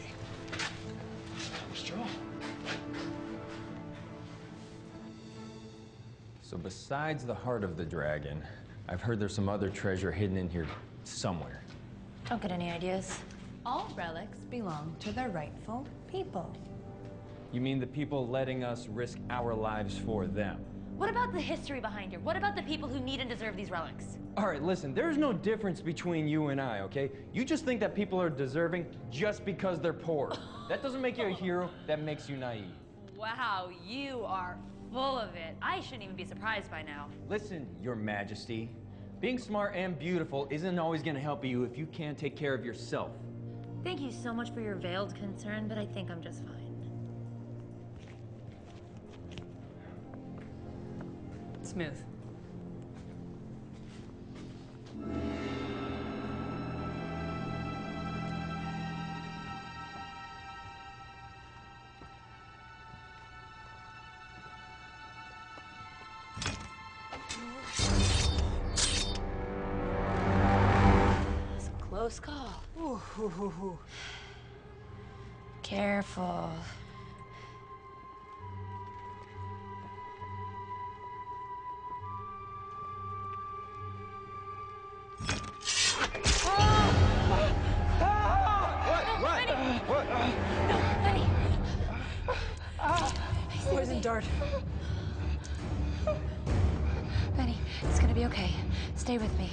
Straw. So besides the heart of the dragon, I've heard there's some other treasure hidden in here somewhere. Don't get any ideas. All relics belong to their rightful people. You mean the people letting us risk our lives for them? What about the history behind it? What about the people who need and deserve these relics? All right, listen, there's no difference between you and I, okay? You just think that people are deserving just because they're poor. That doesn't make you a hero, that makes you naive. Wow, you are full of it. I shouldn't even be surprised by now. Listen, Your Majesty, being smart and beautiful isn't always gonna help you if you can't take care of yourself. Thank you so much for your veiled concern, but I think I'm just fine. Smooth. It's a close call. Ooh, ooh, ooh, ooh. Careful. Poison dart. Benny, it's gonna be okay. Stay with me.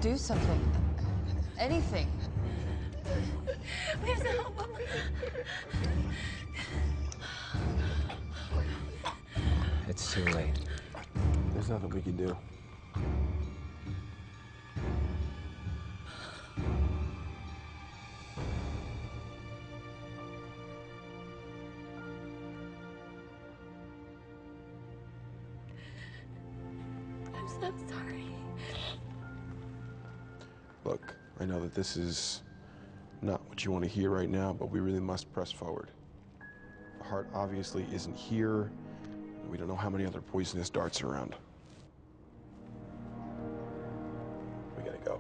Do something. Anything. We have to help him. It's too late. There's nothing we can do. I'm so sorry. Look, I know that this is not what you want to hear right now, but we really must press forward. The heart obviously isn't here. We don't know how many other poisonous darts are around. We gotta go.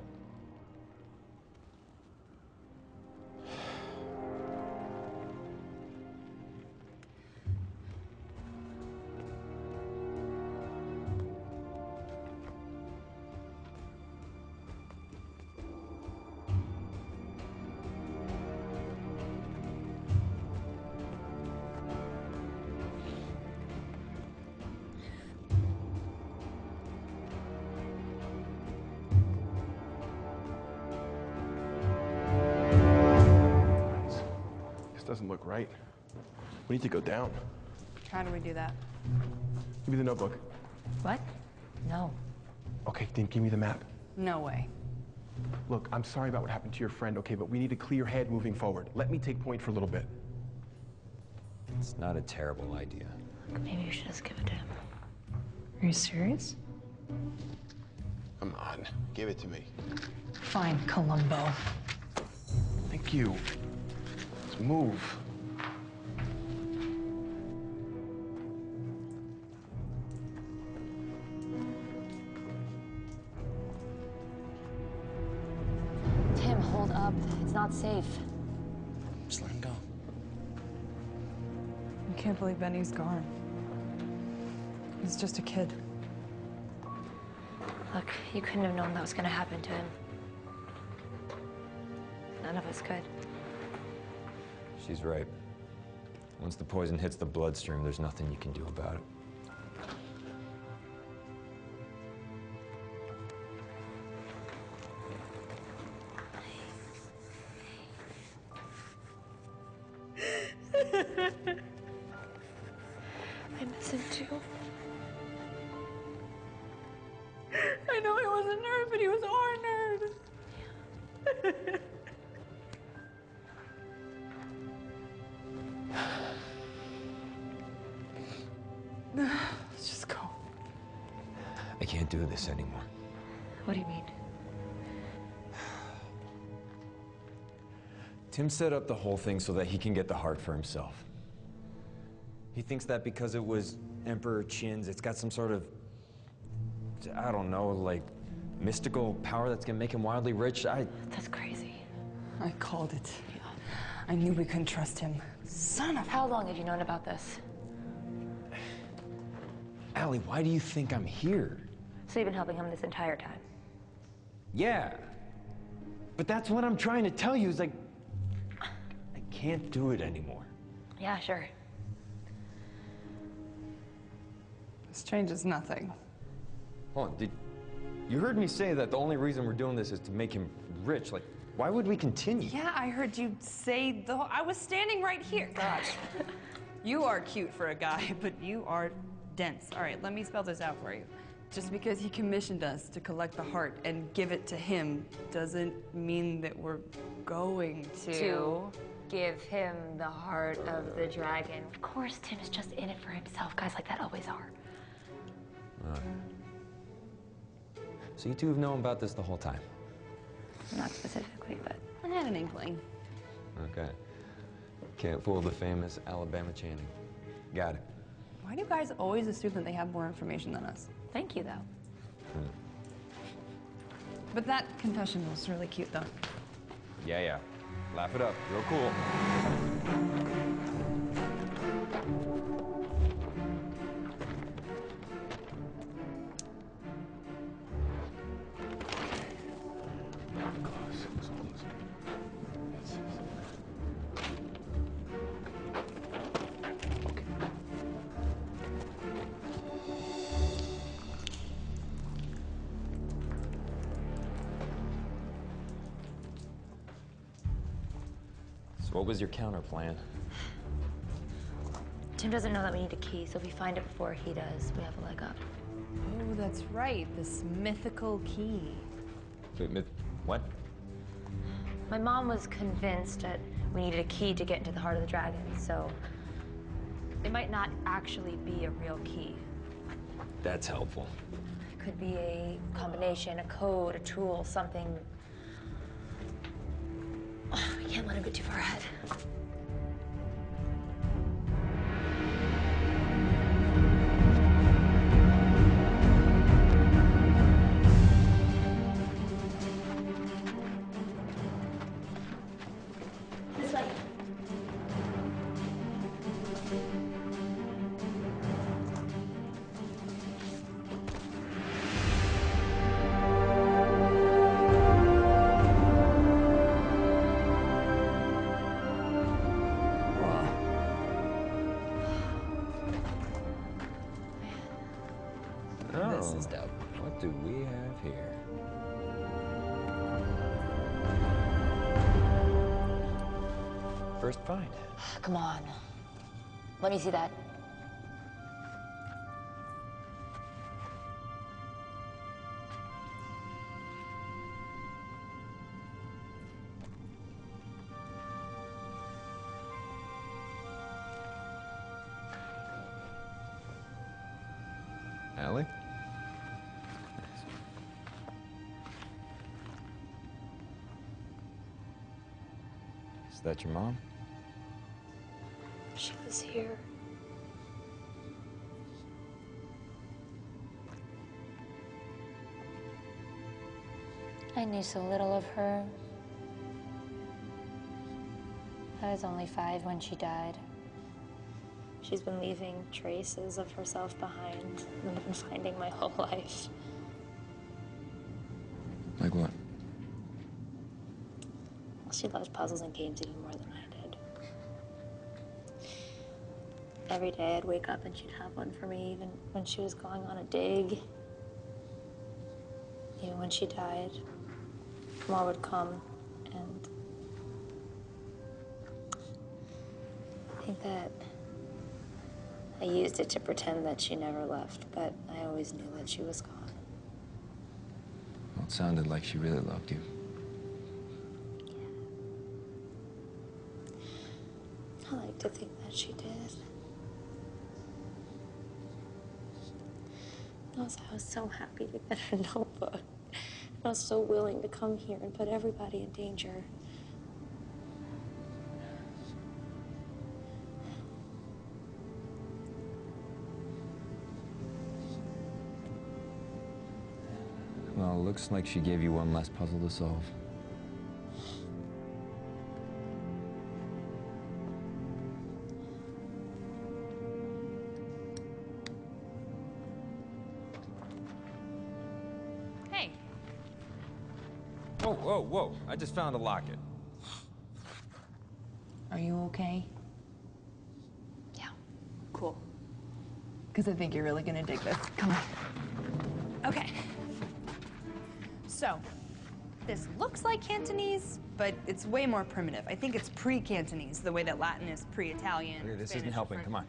Doesn't look right. We need to go down. How do we do that? Give me the notebook. What? No. Okay, then give me the map. No way. Look, I'm sorry about what happened to your friend, okay, but we need a clear head moving forward. Let me take point for a little bit. It's not a terrible idea. Maybe you should just give it to him. Are you serious? Come on, give it to me. Fine, Columbo. Thank you. Let's move. Tim, hold up. It's not safe. Just let him go. I can't believe Benny's gone. He's just a kid. Look, you couldn't have known that was gonna happen to him. None of us could. She's right. Once the poison hits the bloodstream, there's nothing you can do about it. I miss him too. I know he was a nerd, but he was our nerd. Let's just go. I can't do this anymore. What do you mean? Tim set up the whole thing so that he can get the heart for himself. He thinks that because it was Emperor Qin's, it's got some sort of, I don't know, like, mystical power that's gonna make him wildly rich. That's crazy. I called it. I knew we couldn't trust him. Son of... How long have you known about this? Allie, why do you think I'm here? So you've been helping him this entire time? Yeah. But that's what I'm trying to tell you, is like, I can't do it anymore. Yeah, sure. This changes nothing. Hold on, you heard me say that the only reason we're doing this is to make him rich. Like, why would we continue? Yeah, I heard you say the whole... I was standing right here. God. You are cute for a guy, but you are dense. All right, let me spell this out for you. Just because he commissioned us to collect the heart and give it to him doesn't mean that we're going To give him the heart of the dragon. Of course, Tim is just in it for himself. Guys like that always are. So you two have known about this the whole time? Not specifically, but... I had an inkling. Okay. Can't fool the famous Alabama Channing. Got it. Why do guys always assume that they have more information than us? Thank you, though. But that confession was really cute, though. Yeah. Laugh it up. Real cool. So what was your counter plan? Tim doesn't know that we need a key, so if we find it before he does, we have a leg up. Oh, that's right. This mythical key. Wait, what? My mom was convinced that we needed a key to get into the heart of the dragon, so it might not actually be a real key. That's helpful. It could be a combination, a code, a tool, something. I can't let him get too far ahead. This way. This is dope. What do we have here? First find. Come on. Let me see that. Allie? Is that your mom? She was here. I knew so little of her. I was only 5 when she died. She's been leaving traces of herself behind that I've been finding my whole life. Like what? Well, she loves puzzles and games even more than I did. Every day I'd wake up and she'd have one for me, even when she was going on a dig. Even when she died, more would come, and I think that I used it to pretend that she never left, but I always knew that she was gone. Well, it sounded like she really loved you. I like to think that she did. I was so happy to get her notebook. I was so willing to come here and put everybody in danger. Well, it looks like she gave you one less puzzle to solve. Hey. Whoa. I just found a locket. Are you okay? Yeah. Cool. Because I think you're really gonna dig this. Come on. Okay. So, this looks like Cantonese, but it's way more primitive. I think it's pre-Cantonese, the way that Latin is pre-Italian. Okay, this Spanish isn't helping. French. Come on.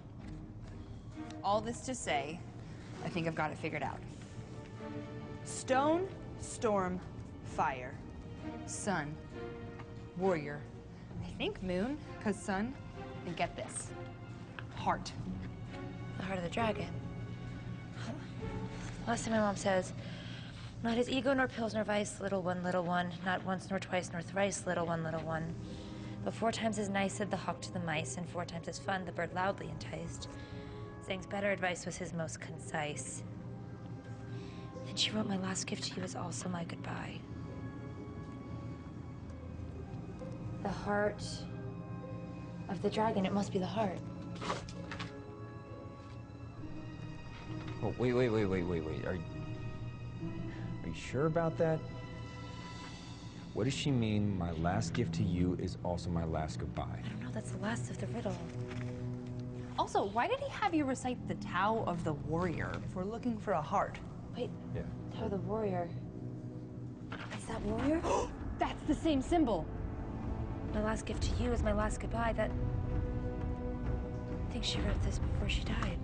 All this to say, I think I've got it figured out. Stone, storm, fire, sun, warrior. I think moon, because sun, and get this, heart. The heart of the dragon. Last time my mom says, not his ego nor pills nor vice, little one, not once nor twice nor thrice, little one, but 4 times as nice said the hawk to the mice, and 4 times as fun the bird loudly enticed. As instincts. Better advice was his most concise. And she wrote, my last gift to you is also my goodbye. The heart of the dragon. It must be the heart. Oh, wait. Are you sure about that? What does she mean, my last gift to you is also my last goodbye? I don't know, that's the last of the riddle. Also, why did he have you recite the Tao of the Warrior if we're looking for a heart? Wait, yeah. Tao of the Warrior. Is that warrior? That's the same symbol. My last gift to you is my last goodbye. I think she wrote this before she died.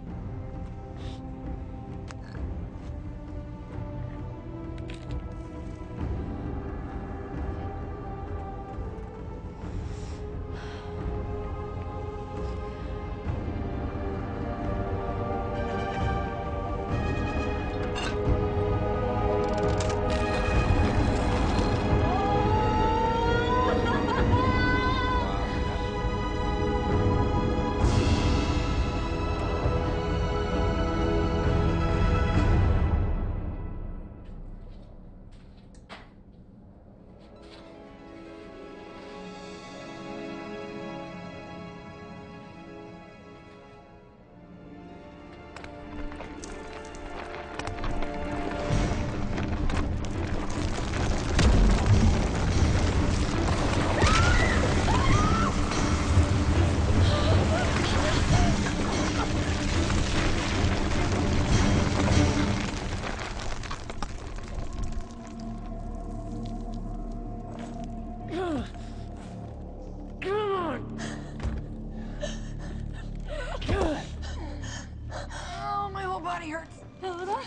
Oh, my whole body hurts. Oh,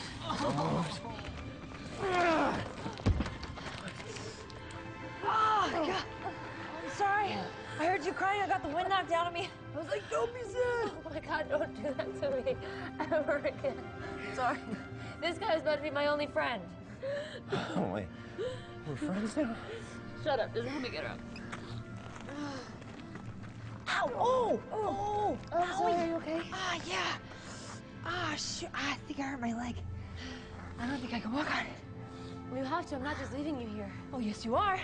God. I'm sorry. I heard you crying. I got the wind knocked out of me. I was like, don't be sad. Oh, my God, don't do that to me ever again. Sorry. This guy was about to be my only friend. Oh, wait. We're friends now? Shut up. Just let me get up. Ow! Oh! Oh! I'm sorry. Are you okay? Yeah. Shoot. I think I hurt my leg. I don't think I can walk on it. Well, you have to. I'm not just leaving you here. Oh, yes, you are.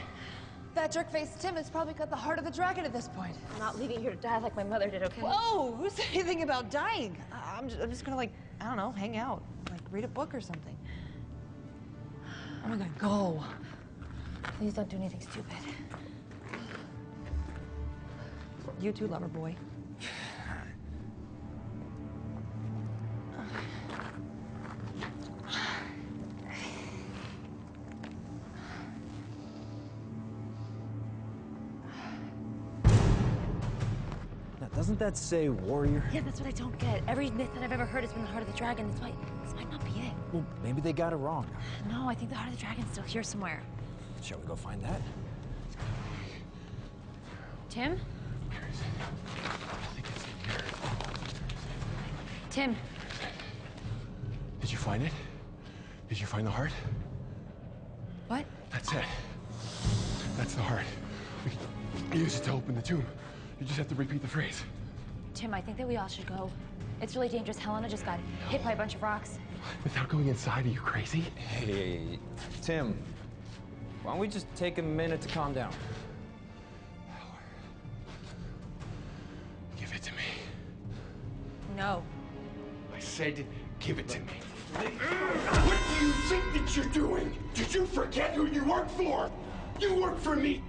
That jerk-faced Tim has probably got the heart of the dragon at this point. I'm not leaving you here to die like my mother did, okay? Whoa! Who said anything about dying? I'm just gonna, like, I don't know, hang out. Like, read a book or something. I'm gonna go. Please don't do anything stupid. You too, lover boy. Now, doesn't that say warrior? Yeah, that's what I don't get. Every myth that I've ever heard has been the heart of the dragon. That's why this might not be it. Well, maybe they got it wrong. No, I think the heart of the dragon's still here somewhere. Shall we go find that? Tim? Tim. Did you find it? Did you find the heart? What? That's it. That's the heart. We can use it to open the tomb. You just have to repeat the phrase. Tim, I think that we all should go. It's really dangerous. Helena just got hit by a bunch of rocks. Without going inside, are you crazy? Hey, Tim. Why don't we just take a minute to calm down? Give it to me. No. I said, give it to me. What do you think that you're doing? Did you forget who you work for? You work for me.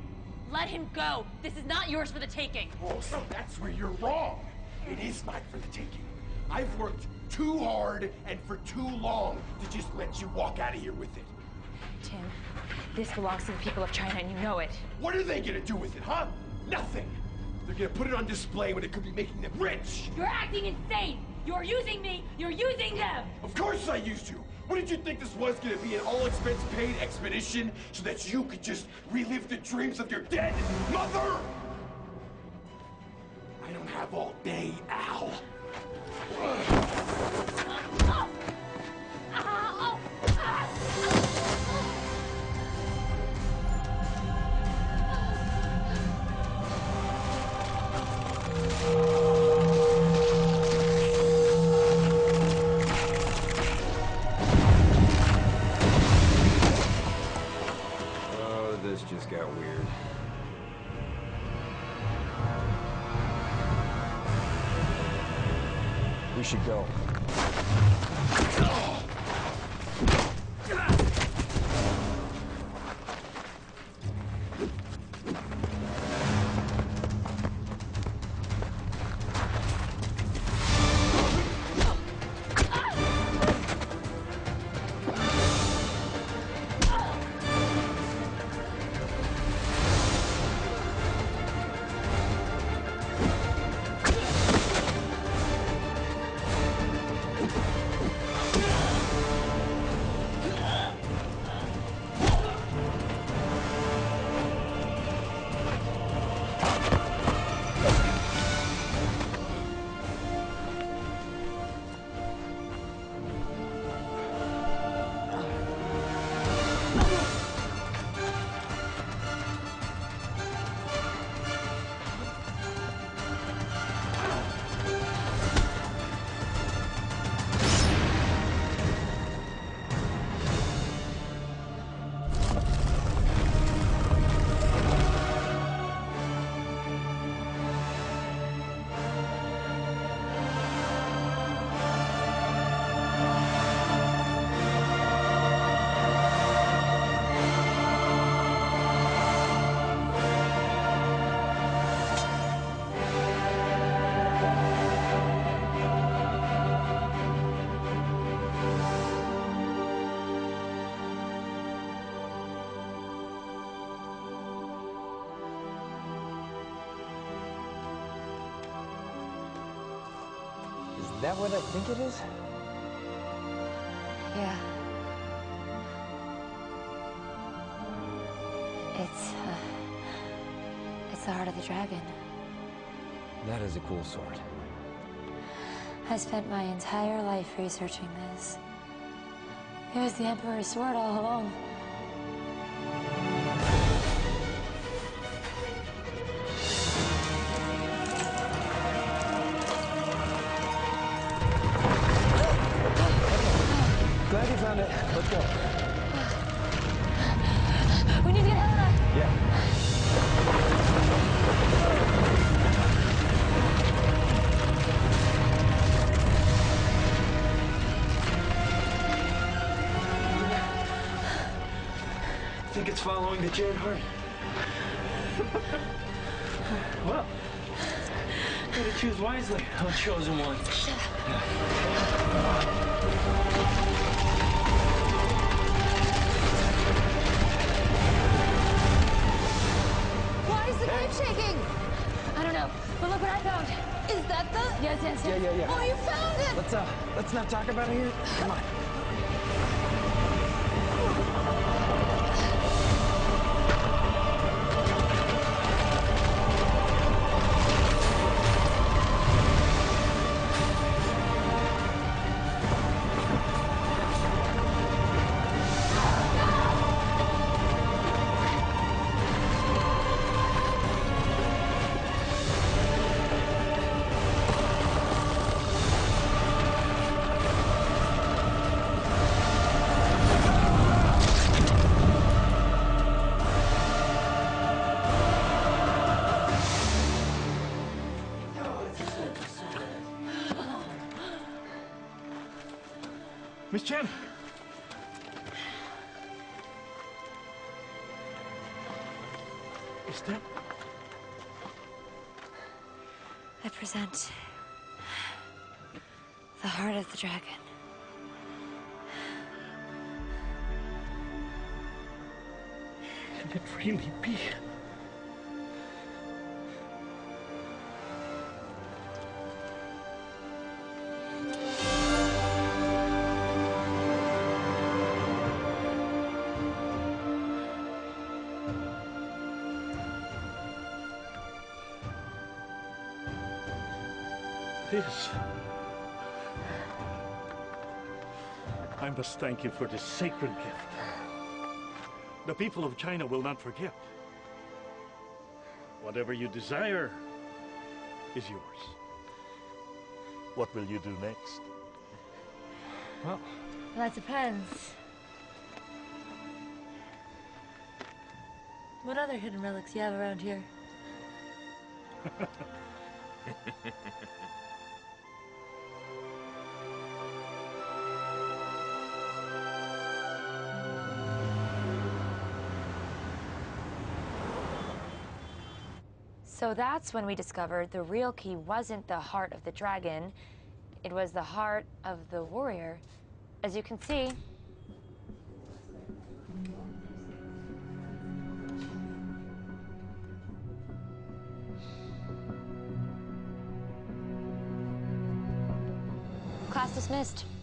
Let him go. This is not yours for the taking. Oh, so that's where you're wrong. It is mine for the taking. I've worked too hard and for too long to just let you walk out of here with it. Tim, this belongs to the people of China, and you know it. What are they gonna do with it, huh? Nothing. They're gonna put it on display when it could be making them rich. You're acting insane. You're using me. You're using them. Of course I used to. What did you think this was gonna be, an all-expense-paid expedition so that you could just relive the dreams of your dead mother? I don't have all day, Al. just got weird. We should go. Is that what I think it is? Yeah. It's the heart of the dragon. That is a cool sword. I spent my entire life researching this. It was the Emperor's sword all along. Glad you found it. Let's go. We need to get Helena. Yeah. Think it's following the Jade Heart? Well, gotta choose wisely. I'm chosen one. Why is the cave shaking? I don't know, but look what I found. Is that the? Yes, yes, yes. Yeah. Oh, you found it! Let's not talk about it here. Come on. Miss Chen! Is that... I present the heart of the dragon. Can it really be? This. I must thank you for this sacred gift. The people of China will not forget. Whatever you desire is yours. What will you do next? Well, that depends. What other hidden relics you have around here? So that's when we discovered the real key wasn't the heart of the dragon, it was the heart of the warrior. As you can see, class dismissed.